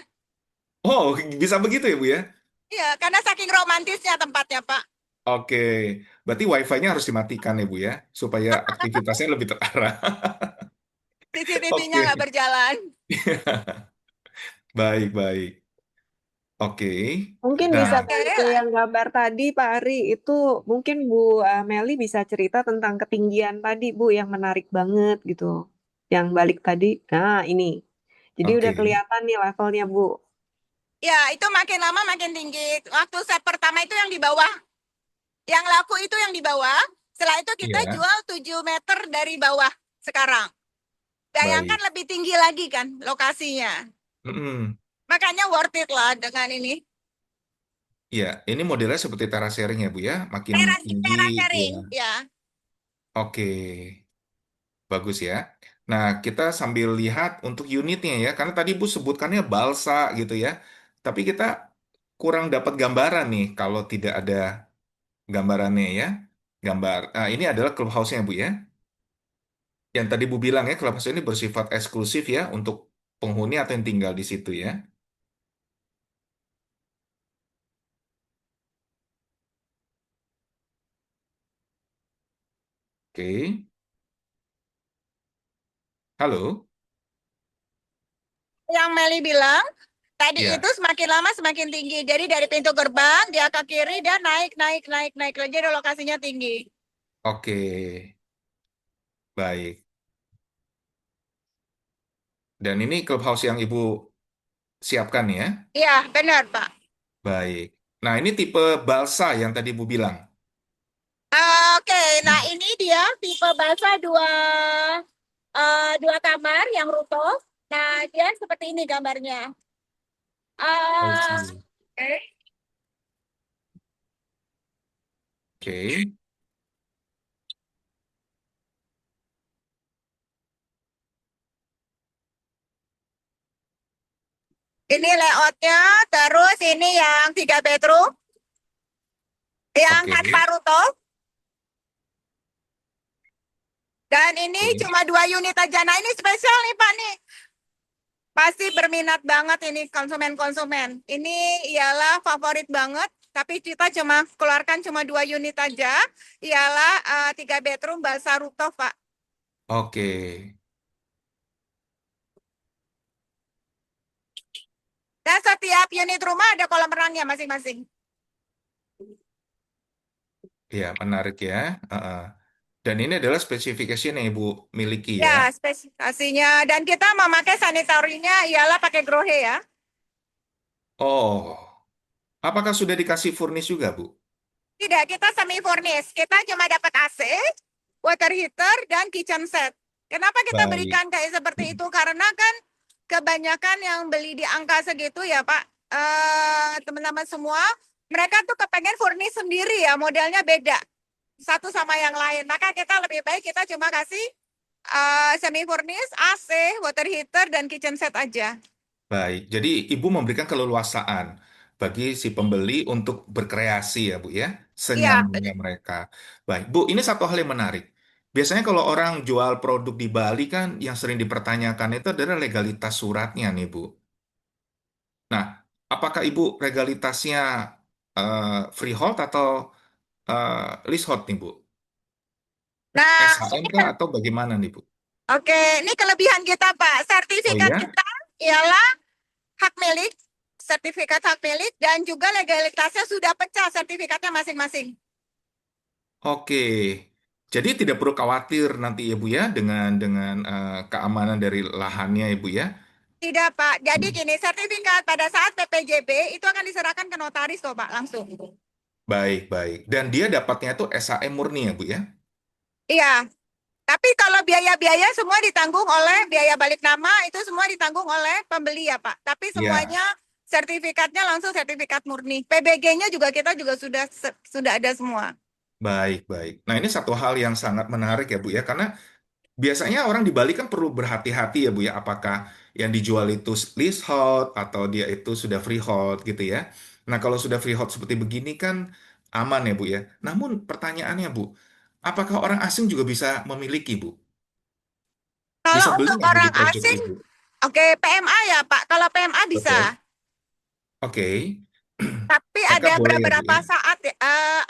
Oh, bisa begitu ya Bu ya? Iya, karena saking romantisnya tempatnya, Pak. Oke. Berarti wifi-nya harus dimatikan ya Bu ya, supaya aktivitasnya lebih terarah. CCTV-nya Oke. nggak berjalan. Baik, baik. Oke. Mungkin bisa Nah, Oke, balik ke yang gambar tadi Pak Ari, itu mungkin Bu Meli bisa cerita tentang ketinggian tadi Bu yang menarik banget gitu. Yang balik tadi, nah ini. Jadi udah oke. kelihatan nih levelnya Bu. ya itu makin lama makin tinggi. Waktu set pertama itu yang di bawah. Yang laku itu yang di bawah. Setelah itu kita Iya, jual 7 meter dari bawah sekarang. Bayangkan baik. lebih tinggi lagi kan lokasinya. Mm-mm. Makanya worth it lah dengan ini. Ya, ini modelnya seperti terasering ya, Bu ya. Makin Teras, tinggi, teras ya. sharing, ya. Oke, bagus ya. Nah, kita sambil lihat untuk unitnya ya. Karena tadi Bu sebutkannya balsa gitu ya. Tapi kita kurang dapat gambaran nih kalau tidak ada gambarannya ya. Ini adalah clubhouse-nya, Bu ya. Yang tadi Bu bilang ya, clubhouse ini bersifat eksklusif ya untuk penghuni atau yang tinggal di situ ya. Oke. Halo? Yang Meli bilang, Tadi Ya, itu semakin lama semakin tinggi. Jadi dari pintu gerbang dia ke kiri dia naik naik naik naik lagi. Jadi lokasinya tinggi. oke, baik. Dan ini clubhouse yang Ibu siapkan ya? Iya, benar, Pak. Baik. Nah, ini tipe balsa yang tadi Ibu bilang. Oke, nah ini dia tipe basa dua kamar yang rooftop. Nah, dia seperti ini gambarnya. Ah, Oke. oke. Oke. Ini layoutnya, terus ini yang 3 bedroom, yang Oke. tanpa rooftop. Dan ini Oke. cuma 2 unit aja. Nah, ini spesial nih, Pak nih. Pasti berminat banget ini konsumen-konsumen. Ini ialah favorit banget, tapi kita cuma keluarkan cuma 2 unit aja. Ialah 3 bedroom balsa rooftop, Pak. Oke. Dan setiap unit rumah ada kolam renangnya masing-masing. Ya, menarik ya. Heeh. Dan ini adalah spesifikasi yang Ibu miliki ya. Ya, spesifikasinya. Dan kita memakai sanitarinya ialah pakai grohe ya. Oh, apakah sudah dikasih furnish juga, Bu? Tidak, kita semi furnish. Kita cuma dapat AC, water heater, dan kitchen set. Kenapa kita Baik. berikan kayak seperti itu? Karena kan kebanyakan yang beli di angka segitu ya Pak, teman-teman semua, mereka tuh kepengen furnish sendiri ya, modelnya beda satu sama yang lain. Maka kita lebih baik kita cuma kasih semi furnish, AC, water heater, dan kitchen set aja. Baik. Jadi Ibu memberikan keleluasaan bagi si pembeli untuk berkreasi ya, Bu ya. Iya, Senyamannya mereka. Baik, Bu, ini satu hal yang menarik. Biasanya kalau orang jual produk di Bali kan yang sering dipertanyakan itu adalah legalitas suratnya nih, Bu. Nah, apakah Ibu legalitasnya freehold atau leasehold nih, Bu? nah SHM ini kah atau bagaimana nih, Bu? oke, ini kelebihan kita Pak. Oh Sertifikat iya? kita ialah hak milik, sertifikat hak milik, dan juga legalitasnya sudah pecah sertifikatnya masing-masing. Oke. Jadi tidak perlu khawatir nanti ya Bu ya dengan keamanan dari lahannya ya Bu ya. Tidak Pak, jadi gini, sertifikat pada saat PPJB itu akan diserahkan ke notaris kok Pak, langsung. Baik, baik. Dan dia dapatnya itu SHM murni ya Bu ya. Iya, tapi kalau biaya-biaya semua ditanggung oleh biaya balik nama, itu semua ditanggung oleh pembeli ya Pak. Tapi Ya, semuanya sertifikatnya langsung sertifikat murni. PBG-nya juga kita juga sudah ada semua. baik, baik. Nah, ini satu hal yang sangat menarik ya Bu ya karena biasanya orang di Bali kan perlu berhati-hati ya Bu ya apakah yang dijual itu leasehold atau dia itu sudah freehold gitu ya. Nah, kalau sudah freehold seperti begini kan aman ya Bu ya. Namun pertanyaannya Bu, apakah orang asing juga bisa memiliki Bu? Kalau Bisa beli untuk nggak Bu di orang pojok asing, Ibu? oke PMA ya Pak. Kalau PMA bisa. Betul. Oke. Tapi Maka ada boleh ya Bu beberapa ya. saat,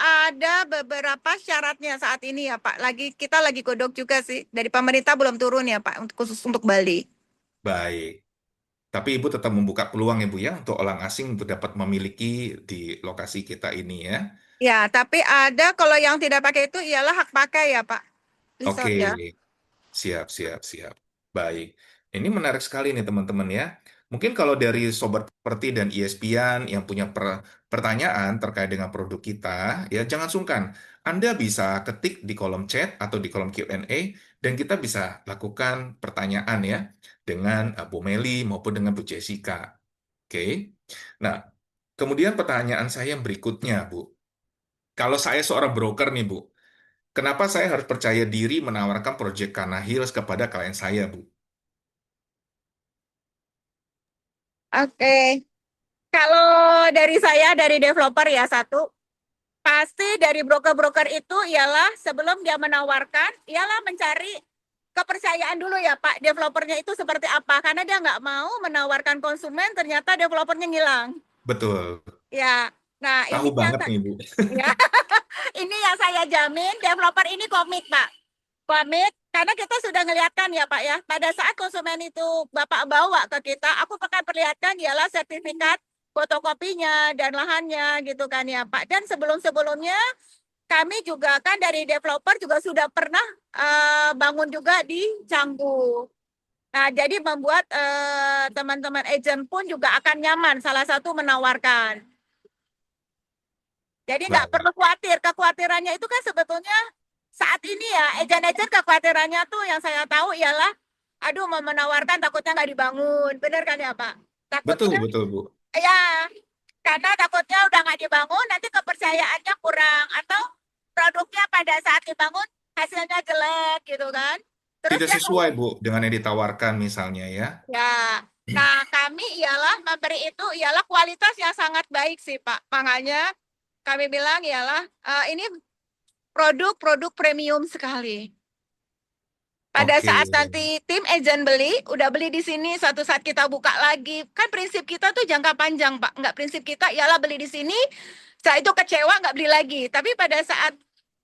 ada beberapa syaratnya saat ini ya Pak. Kita lagi godok juga sih. Dari pemerintah belum turun ya Pak, khusus untuk Bali. Baik. Tapi Ibu tetap membuka peluang ya Bu ya untuk orang asing untuk dapat memiliki di lokasi kita ini ya. Ya, tapi ada kalau yang tidak pakai itu ialah hak pakai ya Pak. Oke. Resort ya. Siap, siap, siap. Baik. Ini menarik sekali nih teman-teman ya. Mungkin kalau dari Sobat Properti dan ESPN yang punya pertanyaan terkait dengan produk kita, ya jangan sungkan. Anda bisa ketik di kolom chat atau di kolom Q&A dan kita bisa lakukan pertanyaan ya dengan Bu Meli maupun dengan Bu Jessica. Oke. Nah, kemudian pertanyaan saya yang berikutnya, Bu. Kalau saya seorang broker nih, Bu, kenapa saya harus percaya diri menawarkan proyek Kana Hills kepada klien saya, Bu? Oke. Kalau dari saya, dari developer ya satu, pasti dari broker-broker itu ialah sebelum dia menawarkan, ialah mencari kepercayaan dulu ya Pak, developernya itu seperti apa. Karena dia nggak mau menawarkan konsumen, ternyata developernya ngilang. Betul. Ya, nah Tahu banget nih, Bu. ya, ini yang saya jamin, developer ini komit Pak. Komit, karena kita sudah ngelihatkan ya Pak ya, pada saat konsumen itu Bapak bawa ke kita, aku akan perlihatkan ialah sertifikat fotokopinya dan lahannya gitu kan ya Pak. Dan sebelum-sebelumnya kami juga kan dari developer juga sudah pernah bangun juga di Canggu. Nah, jadi membuat teman-teman agent pun juga akan nyaman. Salah satu menawarkan. Jadi nggak Baik. perlu khawatir. Kekhawatirannya itu kan sebetulnya saat ini ya, agent-agent kekhawatirannya tuh yang saya tahu ialah, aduh mau menawarkan takutnya nggak dibangun. Benar kan ya Pak? Betul, Takutnya, betul, Bu. ya, karena takutnya udah nggak dibangun, nanti kepercayaannya kurang. Atau produknya pada saat dibangun hasilnya jelek gitu kan. Terus Tidak dia sesuai, Bu, dengan yang ditawarkan misalnya ya. ya, nah kami ialah memberi itu ialah kualitas yang sangat baik sih Pak. Makanya kami bilang ialah ini produk-produk premium sekali. Pada Oke. saat nanti tim agent beli, udah beli di sini, suatu saat kita buka lagi. Kan prinsip kita tuh jangka panjang Pak. Nggak, prinsip kita ialah beli di sini, setelah itu kecewa nggak beli lagi. Tapi pada saat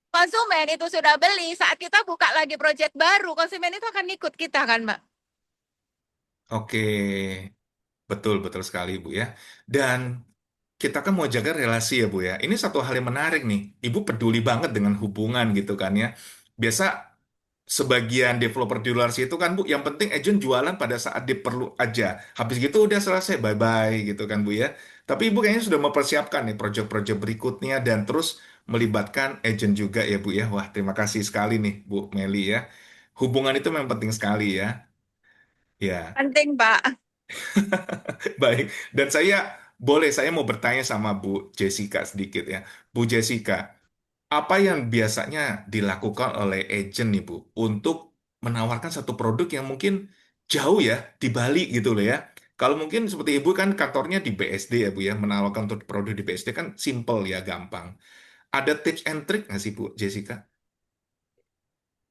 konsumen itu sudah beli, saat kita buka lagi proyek baru, konsumen itu akan ikut kita kan Mbak. Oke. Betul, betul sekali, Bu ya. Dan kita kan mau jaga relasi ya, Bu ya. Ini satu hal yang menarik nih. Ibu peduli banget dengan hubungan gitu kan ya. Biasa sebagian developer di luar situ kan, Bu, yang penting agent jualan pada saat dia perlu aja. Habis gitu udah selesai, bye-bye gitu kan, Bu ya. Tapi Ibu kayaknya sudah mempersiapkan nih proyek-proyek berikutnya dan terus melibatkan agent juga ya, Bu ya. Wah, terima kasih sekali nih, Bu Meli ya. Hubungan itu memang penting sekali ya. Ya. Penting Pak. Baik, dan saya mau bertanya sama Bu Jessica sedikit ya. Bu Jessica, apa yang biasanya dilakukan oleh agent nih Bu untuk menawarkan satu produk yang mungkin jauh ya di Bali gitu loh ya. Kalau mungkin seperti Ibu kan kantornya di BSD ya Bu ya, menawarkan untuk produk di BSD kan simple ya, gampang. Ada tips and trick nggak sih Bu Jessica?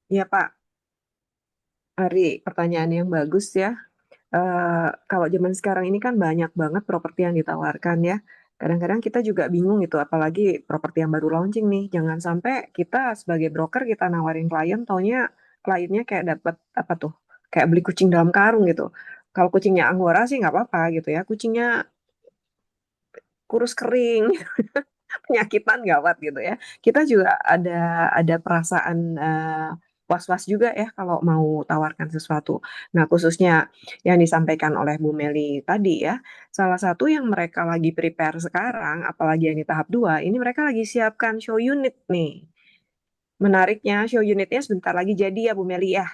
Iya Pak, Ari, pertanyaan yang bagus ya. Kalau zaman sekarang ini kan banyak banget properti yang ditawarkan ya. Kadang-kadang kita juga bingung gitu, apalagi properti yang baru launching nih. Jangan sampai kita sebagai broker kita nawarin klien, taunya kliennya kayak dapat apa tuh, kayak beli kucing dalam karung gitu. Kalau kucingnya Anggora sih nggak apa-apa gitu ya. Kucingnya kurus kering, penyakitan gawat gitu ya. Kita juga ada perasaan was-was juga ya kalau mau tawarkan sesuatu. Nah, khususnya yang disampaikan oleh Bu Meli tadi ya, salah satu yang mereka lagi prepare sekarang, apalagi yang di tahap 2, ini mereka lagi siapkan show unit nih. Menariknya, show unitnya sebentar lagi jadi ya Bu Meli ya.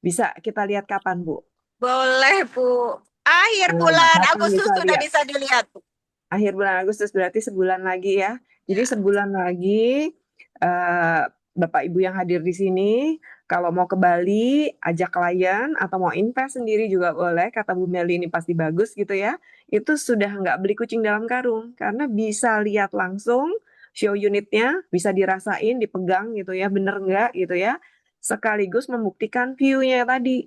Bisa kita lihat kapan Bu? Boleh, Bu. Akhir Nah, bulan kapan Agustus bisa sudah lihat? bisa dilihat. Akhir bulan Agustus berarti sebulan lagi ya. Jadi Ya. sebulan lagi eh, Bapak Ibu yang hadir di sini, kalau mau ke Bali, ajak klien atau mau invest sendiri juga boleh. Kata Bu Meli ini pasti bagus gitu ya. Itu sudah nggak beli kucing dalam karung karena bisa lihat langsung show unitnya, bisa dirasain, dipegang gitu ya, bener nggak gitu ya. Sekaligus membuktikan view-nya tadi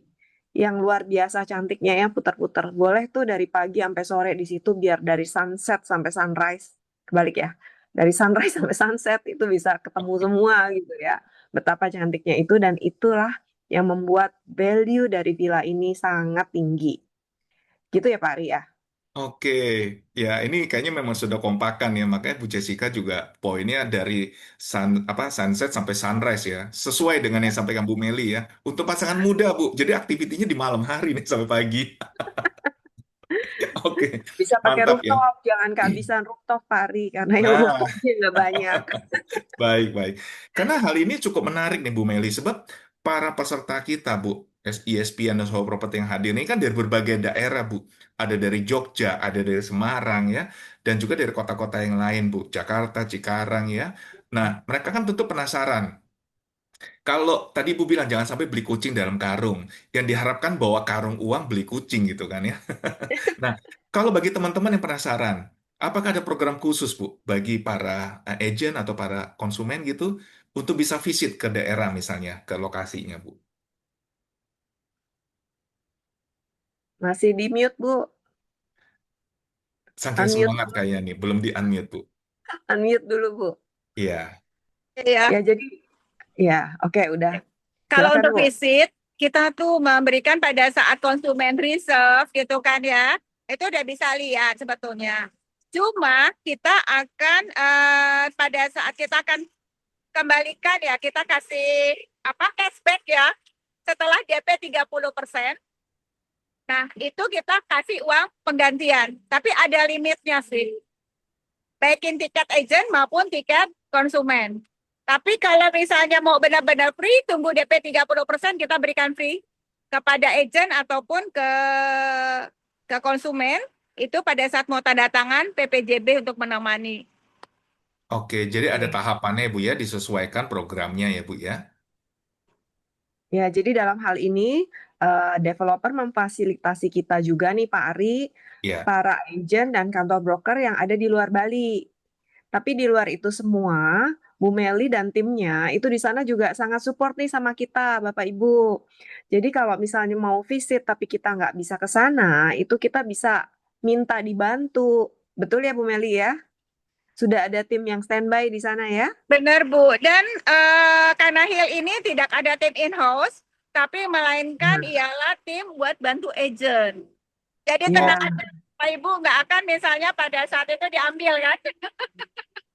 yang luar biasa cantiknya ya putar-putar. Boleh tuh dari pagi sampai sore di situ biar dari sunset sampai sunrise. Kebalik ya. Dari sunrise sampai sunset itu bisa ketemu semua gitu ya. Betapa cantiknya itu dan itulah yang membuat value dari villa ini sangat tinggi. Gitu ya Pak Ari ya. Oke, ya ini kayaknya memang sudah kompakan ya, makanya Bu Jessica juga poinnya dari sunset sampai sunrise ya, sesuai dengan yang sampaikan Bu Meli ya. Untuk pasangan muda Bu, jadi aktivitinya di malam hari nih sampai pagi. Oke, Bisa pakai mantap ya. rooftop, jangan kehabisan rooftop Pak Ari karena yang Nah, rooftopnya nggak banyak. baik, baik. Karena hal ini cukup menarik nih Bu Meli, sebab para peserta kita Bu, ESPN dan Soho Property yang hadir ini kan dari berbagai daerah Bu. Ada dari Jogja, ada dari Semarang ya, dan juga dari kota-kota yang lain Bu, Jakarta, Cikarang ya. Nah, mereka kan tentu penasaran. Kalau tadi Bu bilang jangan sampai beli kucing dalam karung, yang diharapkan bawa karung uang beli kucing gitu kan ya. Nah, kalau bagi teman-teman yang penasaran, apakah ada program khusus, Bu, bagi para agent atau para konsumen gitu untuk bisa visit ke daerah misalnya, ke lokasinya, Bu? Masih di mute Bu, Saking unmute semangat dulu, kayaknya nih, belum di-unmute, Bu. unmute dulu Bu. Iya. Iya. Ya jadi ya oke udah. Kalau Silakan untuk Bu. visit, kita tuh memberikan pada saat konsumen reserve gitu kan ya, itu udah bisa lihat sebetulnya. Cuma kita akan pada saat kita akan kembalikan ya, kita kasih apa cashback ya, setelah DP 30%. Nah, itu kita kasih uang penggantian, tapi ada limitnya sih. Baikin tiket agent maupun tiket konsumen. Tapi kalau misalnya mau benar-benar free, tunggu DP 30%, kita berikan free kepada agent ataupun ke konsumen, itu pada saat mau tanda tangan PPJB untuk menemani. Oke, jadi ada tahapannya Bu ya, disesuaikan programnya ya Bu ya. Ya, jadi dalam hal ini developer memfasilitasi kita juga nih Pak Ari, Ya, para agent dan kantor broker yang ada di luar Bali. Tapi di luar itu semua, Bu Meli dan timnya itu di sana juga sangat support nih sama kita, Bapak Ibu. Jadi kalau misalnya mau visit tapi kita nggak bisa ke sana, itu kita bisa minta dibantu. Betul ya Bu Meli ya? Sudah ada tim yang standby di sana ya? Benar, Bu. Dan karena Hill ini tidak ada tim in-house, tapi melainkan Hmm. ialah tim buat bantu agent. Jadi tenang Ya, aja, Pak Ibu, nggak akan misalnya pada saat itu diambil kan.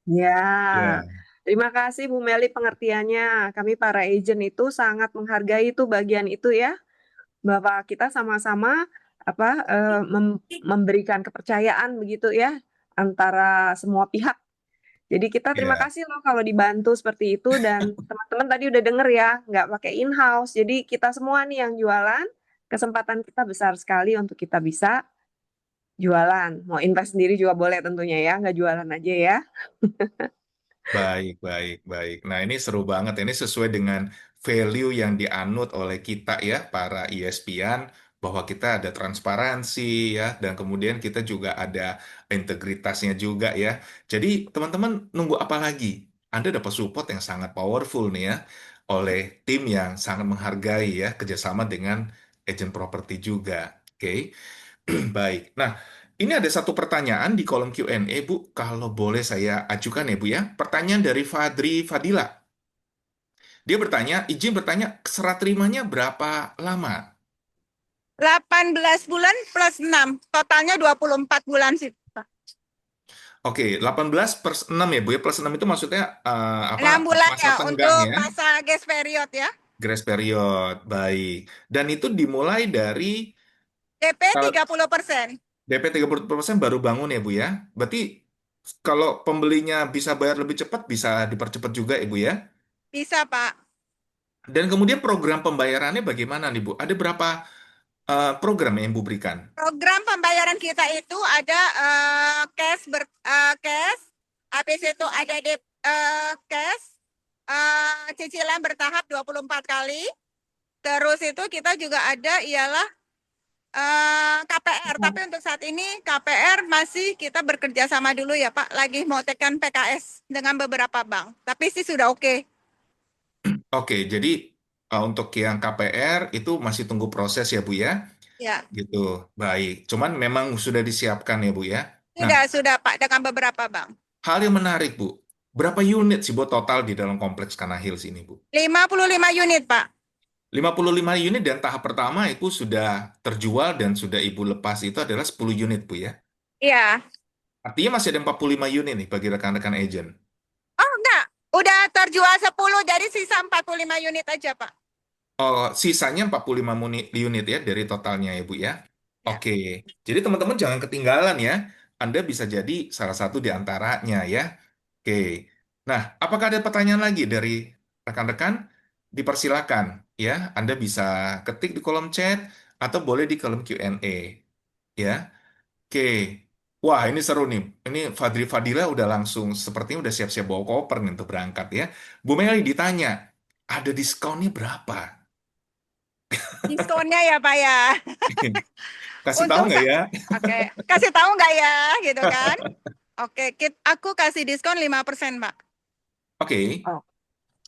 ya. ya, Terima kasih Bu Meli pengertiannya. Kami para agent itu sangat menghargai itu bagian itu ya, bahwa kita sama-sama memberikan kepercayaan begitu ya antara semua pihak. Jadi kita terima ya. kasih loh kalau dibantu seperti itu dan teman-teman tadi udah denger ya, nggak pakai in-house. Jadi kita semua nih yang jualan, kesempatan kita besar sekali untuk kita bisa jualan. Mau invest sendiri juga boleh tentunya ya, nggak jualan aja ya. Baik, baik, baik. Nah, ini seru banget. Ini sesuai dengan value yang dianut oleh kita ya, para ISP-an, bahwa kita ada transparansi ya, dan kemudian kita juga ada integritasnya juga ya. Jadi, teman-teman nunggu apa lagi? Anda dapat support yang sangat powerful nih ya, oleh tim yang sangat menghargai ya, kerjasama dengan agent properti juga. Oke. Baik. Nah, ini ada satu pertanyaan di kolom Q&A, Bu. Kalau boleh saya ajukan ya, Bu ya. Pertanyaan dari Fadri Fadila. Dia bertanya, izin bertanya, serah terimanya berapa lama? 18 bulan plus 6, totalnya 24 bulan sih, Pak. Oke, 18 per 6 ya, Bu ya. Plus 6 itu maksudnya 6 bulan masa ya untuk tenggangnya, masa grace period ya. grace period. Baik. Dan itu dimulai dari DP kalau 30%. DP 30% baru bangun ya, Bu ya. Berarti kalau pembelinya bisa bayar lebih cepat, bisa dipercepat juga, Ibu ya. Bisa, Pak. Dan kemudian program pembayarannya bagaimana nih Bu? Ada berapa program yang Ibu berikan? Program pembayaran kita itu ada cash, habis itu ada cash, cicilan bertahap 24 kali. Terus itu kita juga ada ialah KPR, tapi untuk saat ini KPR masih kita bekerja sama dulu ya Pak, lagi mau tekan PKS dengan beberapa bank, tapi sih sudah oke. Oke, jadi untuk yang KPR itu masih tunggu proses ya Bu ya? Ya, Gitu, baik. Cuman memang sudah disiapkan ya Bu ya? Nah, sudah Pak dengan beberapa bank. hal yang menarik Bu, berapa unit sih Bu total di dalam kompleks Kana Hills ini Bu? 55 unit Pak. 55 unit dan tahap pertama itu sudah terjual dan sudah Ibu lepas itu adalah 10 unit Bu ya? Iya. Artinya masih ada 45 unit nih bagi rekan-rekan agent. Oh enggak, udah terjual 10, jadi sisa 45 unit aja Pak. Oh, sisanya 45 unit ya dari totalnya ya Bu ya. Ya. Oke, jadi teman-teman jangan ketinggalan ya. Anda bisa jadi salah satu di antaranya ya. Oke, nah apakah ada pertanyaan lagi dari rekan-rekan? Dipersilakan ya. Anda bisa ketik di kolom chat atau boleh di kolom Q&A ya. Oke, wah ini seru nih. Ini Fadri Fadila udah langsung sepertinya udah siap-siap bawa koper nih untuk berangkat ya. Bu Meli ditanya, ada diskonnya berapa? Diskonnya ya Pak ya. Kasih tahu Untuk nggak ya? Oke, kasih tahu nggak ya gitu kan? Oke, aku kasih diskon 5% Pak. Oke, Oh,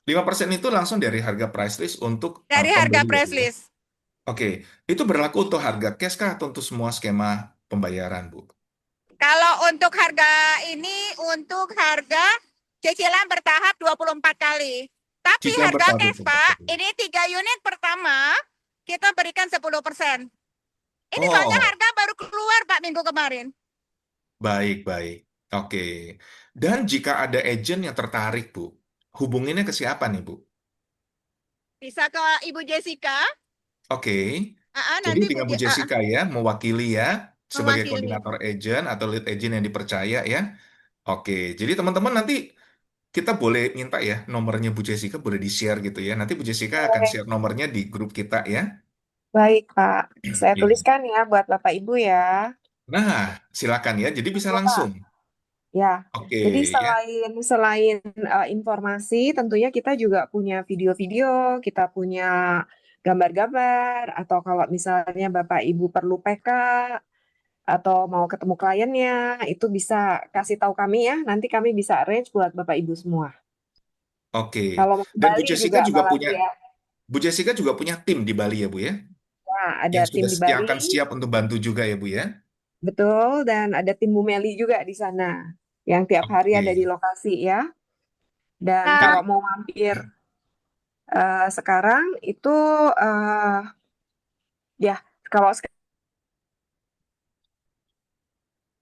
5% itu langsung dari harga price list untuk Dari harga pembeli ya, Bu press ya? list. Oke, itu berlaku untuk harga cash kah atau untuk semua skema pembayaran, Bu? Kalau untuk harga ini, untuk harga cicilan bertahap 24 kali. Tapi Cicilan per harga tahun. cash, Pak, ini 3 unit pertama kita berikan 10%. Ini soalnya Oh, harga baru keluar, Pak, minggu kemarin. baik. Oke. Dan jika ada agent yang tertarik, Bu, hubunginnya ke siapa nih, Bu? Bisa ke Ibu Jessica. Oke. Jadi Nanti dengan Bu Jessica ya, mewakili ya, sebagai mewakili. koordinator agent atau lead agent yang dipercaya ya. Oke. Jadi teman-teman nanti kita boleh minta ya nomornya Bu Jessica boleh di-share gitu ya. Nanti Bu Jessica akan Boleh. share nomornya di grup kita ya. Baik, Pak. Saya Iya. tuliskan ya buat Bapak Ibu ya. Nah, silakan ya. Jadi bisa Halo, Pak. langsung. Ya. Oke Jadi ya. selain informasi, tentunya kita juga punya video-video, kita punya gambar-gambar, atau kalau misalnya Bapak Ibu perlu PK atau mau ketemu kliennya, itu bisa kasih tahu kami ya. Nanti kami bisa arrange buat Bapak Ibu semua. Oke. Kalau mau ke Dan Bu Bali Jessica juga juga apalagi punya ya. Bu Jessica juga punya tim di Bali ya, Bu ya. Nah, ada tim di Yang Bali, akan siap untuk bantu juga ya, Bu ya. betul, dan ada tim Bu Meli juga di sana, yang tiap hari ada di Oke. lokasi ya. Dan Nah, kalau mau mampir sekarang itu eh, ya kalau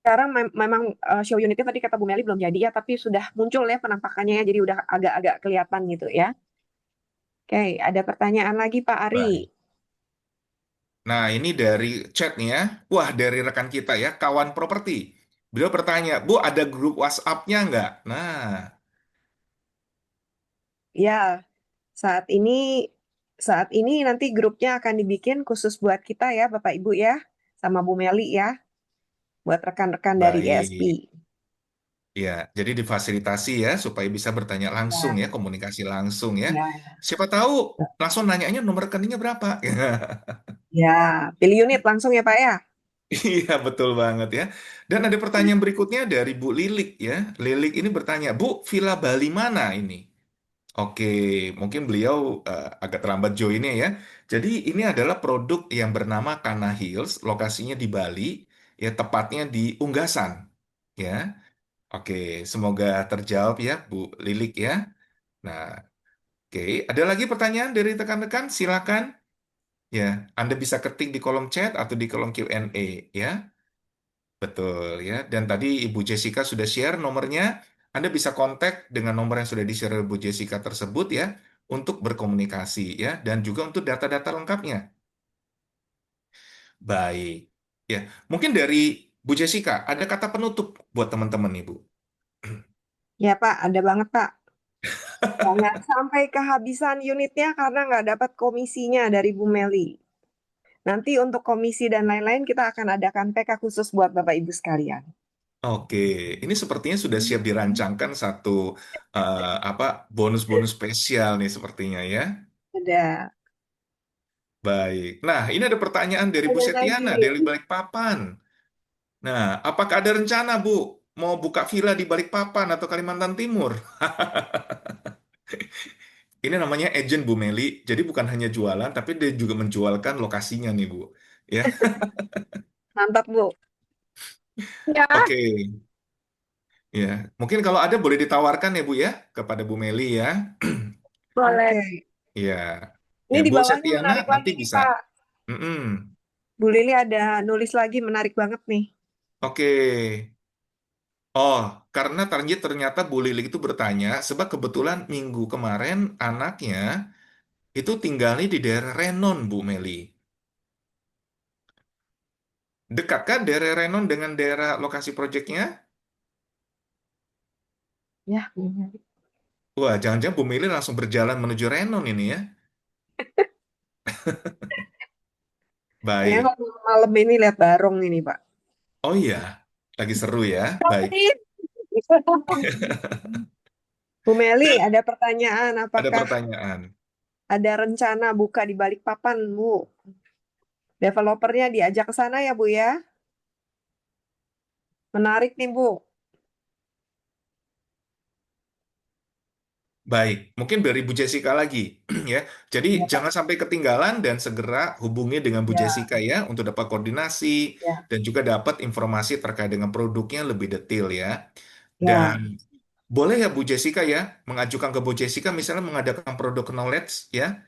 sekarang memang show unitnya tadi kata Bu Meli belum jadi ya, tapi sudah muncul ya penampakannya ya, jadi udah agak-agak kelihatan gitu ya. Oke, ada pertanyaan lagi Pak Ari. Baik. Nah, ini dari chat nih ya. Wah, dari rekan kita ya, kawan properti. Beliau bertanya, Bu, ada grup WhatsApp-nya nggak? Nah, Ya, saat ini saat ini nanti grupnya akan dibikin khusus buat kita ya Bapak Ibu ya, sama Bu Meli ya, buat rekan-rekan dari ESP. baik. Ya, jadi difasilitasi ya supaya bisa bertanya langsung Ya, ya, komunikasi langsung ya. ya, Siapa tahu langsung nanyanya nomor rekeningnya berapa. ya. Pilih unit langsung ya Pak ya. Iya, betul banget ya. Dan ada pertanyaan berikutnya dari Bu Lilik ya. Lilik ini bertanya, Bu, Villa Bali mana ini? Oke, mungkin beliau agak terlambat joinnya ya. Jadi ini adalah produk yang bernama Kana Hills, lokasinya di Bali, ya tepatnya di Unggasan, ya. Oke, semoga terjawab ya, Bu Lilik ya. Nah, oke, ada lagi pertanyaan dari rekan-rekan? Silakan. Ya, Anda bisa ketik di kolom chat atau di kolom Q&A ya. Betul ya. Dan tadi Ibu Jessica sudah share nomornya. Anda bisa kontak dengan nomor yang sudah di-share oleh Bu Jessica tersebut ya untuk berkomunikasi ya dan juga untuk data-data lengkapnya. Baik. Ya, mungkin dari Bu Jessica ada kata penutup buat teman-teman Ibu. Ya Pak, ada banget Pak. Jangan sampai kehabisan unitnya karena nggak dapat komisinya dari Bu Meli. Nanti untuk komisi dan lain-lain kita akan adakan PK khusus buat Bapak Ibu sekalian. Oke, ini sepertinya sudah siap dirancangkan satu apa bonus-bonus spesial nih sepertinya ya. Ada. Baik. Nah, ini ada pertanyaan dari Bu Ada lagi. Setiana dari Balikpapan. Nah, apakah ada rencana, Bu, mau buka villa di Balikpapan atau Kalimantan Timur? Ini namanya agent Bu Meli, jadi bukan hanya jualan, tapi dia juga menjualkan lokasinya nih, Bu. Ya, Mantap Bu. ya, oke. Ya, mungkin kalau ada boleh ditawarkan ya, Bu ya, kepada Bu Meli ya. boleh. Oke. Ya, Ini ya di Bu bawahnya Setiana menarik nanti lagi nih bisa. Pak. Mm-mm. Bu Lili ada nulis lagi menarik banget nih. Oke. Oh, karena ternyata Bu Lilik itu bertanya, sebab kebetulan minggu kemarin anaknya itu tinggalnya di daerah Renon, Bu Meli. Dekatkah daerah Renon dengan daerah lokasi proyeknya? Ya, Bu Meli. Wah, jangan-jangan Bu Meli langsung berjalan menuju Renon ini ya. Kayaknya Baik. kalau malam ini lihat Barong ini Pak. Oh iya, lagi seru ya. Baik. Bu Meli, ada pertanyaan. Ada Apakah pertanyaan. ada rencana buka di Balikpapan, Bu? Developernya diajak ke sana ya, Bu ya? Menarik nih, Bu. Baik, mungkin dari Bu Jessica lagi ya. Jadi Ya, jangan Pak. sampai ketinggalan dan segera hubungi dengan Bu Ya, Jessica ya untuk dapat koordinasi ya, dan juga dapat informasi terkait dengan produknya lebih detail ya. Dan ya. boleh ya Bu Jessica ya, mengajukan ke Bu Jessica misalnya mengadakan produk knowledge ya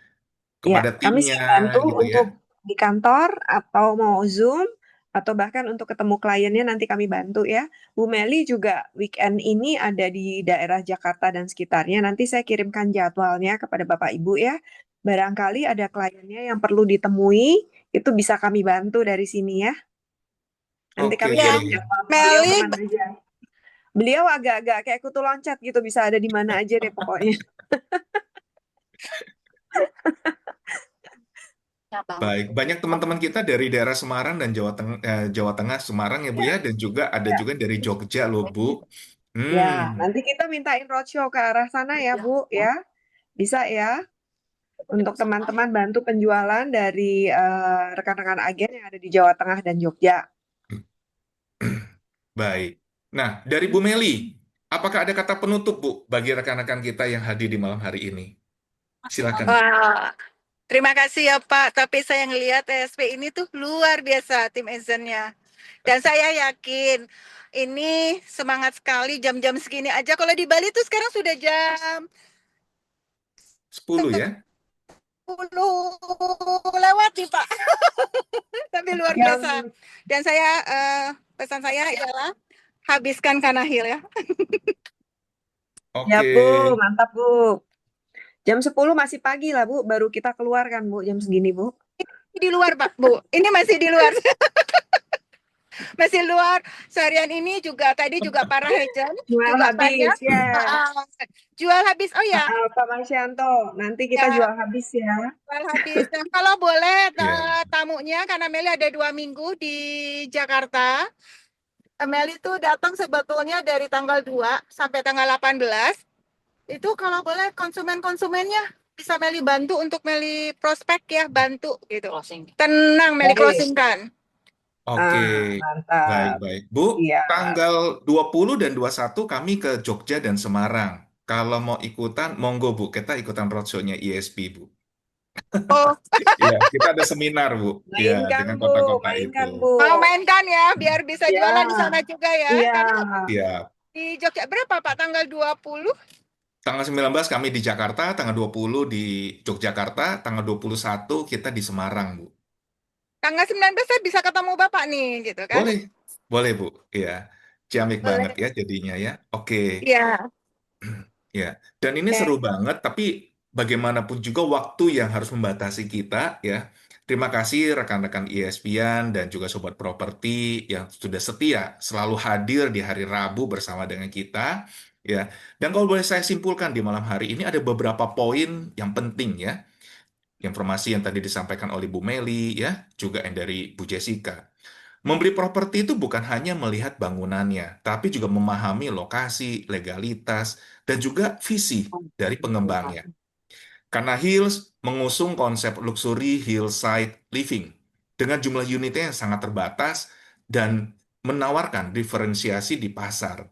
Ya, kepada kami timnya siap bantu gitu ya. untuk di kantor atau mau Zoom atau bahkan untuk ketemu kliennya nanti kami bantu ya. Bu Meli juga weekend ini ada di daerah Jakarta dan sekitarnya. Nanti saya kirimkan jadwalnya kepada Bapak Ibu ya. Barangkali ada kliennya yang perlu ditemui, itu bisa kami bantu dari sini ya. Nanti Oke. kami Ya, kirim jadwalnya beliau Meli, kemana aja. Beliau agak-agak kayak kutu loncat gitu, bisa ada di mana aja deh pokoknya. Baik, banyak teman-teman kita dari daerah Semarang dan Jawa Tengah, Semarang ya Bu ya, dan juga ada Ya, juga dari Jogja loh Bu. ya, Hmm, nanti kita mintain roadshow ke arah sana ya, Bu, ya. Bisa ya, untuk teman-teman bantu penjualan dari rekan-rekan agen yang ada di Jawa Tengah dan Jogja. baik. Nah, dari Bu Meli, apakah ada kata penutup Bu bagi rekan-rekan kita yang hadir di malam hari ini? Silakan. wah, terima kasih ya Pak. Tapi saya ngelihat ESP ini tuh luar biasa tim agentnya. Dan saya yakin ini semangat sekali jam-jam segini aja. Kalau di Bali tuh sekarang sudah jam 10 ya. 10 lewat nih Pak. Tapi luar biasa. Yang Dan saya pesan saya adalah habiskan Kanahil ya. ya, Oke. Bu, mantap, Bu. Jam 10 masih pagi lah, Bu, baru kita keluar kan, Bu, jam segini, Bu. Di luar Pak, Bu. Ini masih di luar. Masih luar. Seharian ini juga tadi juga para agent Jual juga banyak. habis, ya. uh, jual habis. Oh ya, Pak Masyanto, nanti kita ya jual habis ya. jual habis. Nah, kalau boleh Ya. tamunya karena Meli ada 2 minggu di Jakarta. Meli tuh datang sebetulnya dari tanggal 2 sampai tanggal 18. Itu kalau boleh konsumen-konsumennya bisa Meli bantu untuk Meli prospek ya, bantu gitu. Tenang Meli Baik. closing kan. Oke. Mantap. Baik-baik. Bu, Iya. tanggal 20 dan 21 kami ke Jogja dan Semarang. Kalau mau ikutan, monggo Bu, kita ikutan roadshow-nya ISP Bu. Oh, Iya, kita ada seminar Bu, ya Mainkan, dengan Bu. kota-kota itu. Mainkan, Bu. mau mainkan ya, biar bisa jualan di Ya, sana juga ya. iya. Karena Siap. di Jogja berapa Pak? Tanggal 20, Tanggal 19 kami di Jakarta, tanggal 20 di Yogyakarta, tanggal 21 kita di Semarang Bu. tanggal 19 saya bisa ketemu Bapak nih, gitu kan? Boleh, boleh Bu. Iya, ciamik banget Boleh. ya jadinya ya. Oke. Iya, Ya, dan ini seru oke. banget, tapi bagaimanapun juga waktu yang harus membatasi kita, ya. Terima kasih rekan-rekan ESPN dan juga Sobat Properti yang sudah setia selalu hadir di hari Rabu bersama dengan kita, ya. Dan kalau boleh saya simpulkan di malam hari ini ada beberapa poin yang penting, ya. Informasi yang tadi disampaikan oleh Bu Meli, ya, juga yang dari Bu Jessica. Membeli properti itu bukan hanya melihat bangunannya, tapi juga memahami lokasi, legalitas, dan juga visi dari pengembangnya. Karena Hills mengusung konsep luxury hillside living dengan jumlah unitnya yang sangat terbatas dan menawarkan diferensiasi di pasar.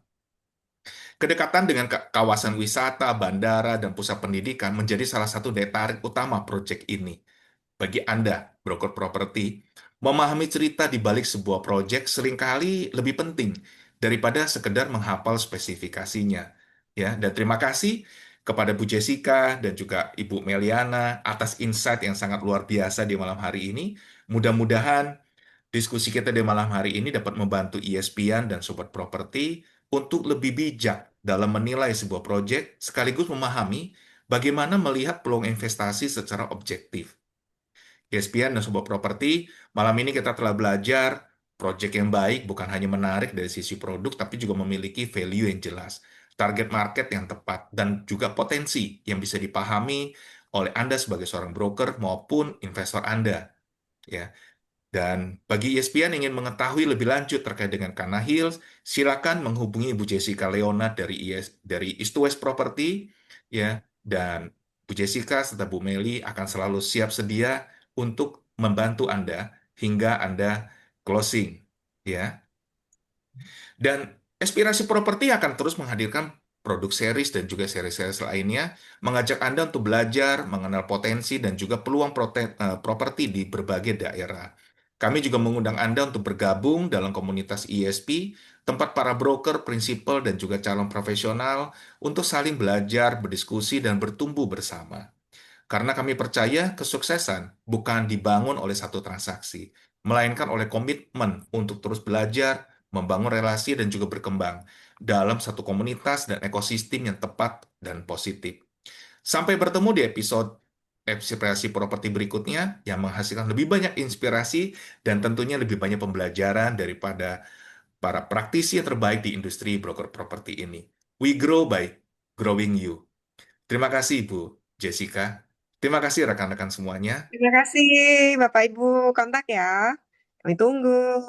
Kedekatan dengan kawasan wisata, bandara, dan pusat pendidikan menjadi salah satu daya tarik utama proyek ini. Bagi Anda, broker properti, memahami cerita di balik sebuah proyek seringkali lebih penting daripada sekedar menghafal spesifikasinya. Ya, dan terima kasih kepada Bu Jessica dan juga Ibu Meliana atas insight yang sangat luar biasa di malam hari ini. Mudah-mudahan diskusi kita di malam hari ini dapat membantu ESPN dan Sobat Properti untuk lebih bijak dalam menilai sebuah proyek sekaligus memahami bagaimana melihat peluang investasi secara objektif. ESPN dan sebuah properti, malam ini kita telah belajar proyek yang baik bukan hanya menarik dari sisi produk, tapi juga memiliki value yang jelas, target market yang tepat, dan juga potensi yang bisa dipahami oleh Anda sebagai seorang broker maupun investor Anda. Ya, dan bagi ESPN yang ingin mengetahui lebih lanjut terkait dengan Kana Hills, silakan menghubungi Ibu Jessica Leonard dari East to West Property, ya, dan Bu Jessica serta Bu Meli akan selalu siap sedia untuk membantu Anda hingga Anda closing, ya. Dan Aspirasi Properti akan terus menghadirkan produk series dan juga seri-seri lainnya, mengajak Anda untuk belajar, mengenal potensi dan juga peluang properti di berbagai daerah. Kami juga mengundang Anda untuk bergabung dalam komunitas ESP, tempat para broker, prinsipal, dan juga calon profesional untuk saling belajar, berdiskusi, dan bertumbuh bersama. Karena kami percaya kesuksesan bukan dibangun oleh satu transaksi, melainkan oleh komitmen untuk terus belajar, membangun relasi, dan juga berkembang dalam satu komunitas dan ekosistem yang tepat dan positif. Sampai bertemu di episode Inspirasi Properti berikutnya yang menghasilkan lebih banyak inspirasi dan tentunya lebih banyak pembelajaran daripada para praktisi yang terbaik di industri broker properti ini. We grow by growing you. Terima kasih, Bu Jessica. Terima kasih rekan-rekan semuanya. Terima kasih Bapak Ibu, kontak ya. Kami tunggu.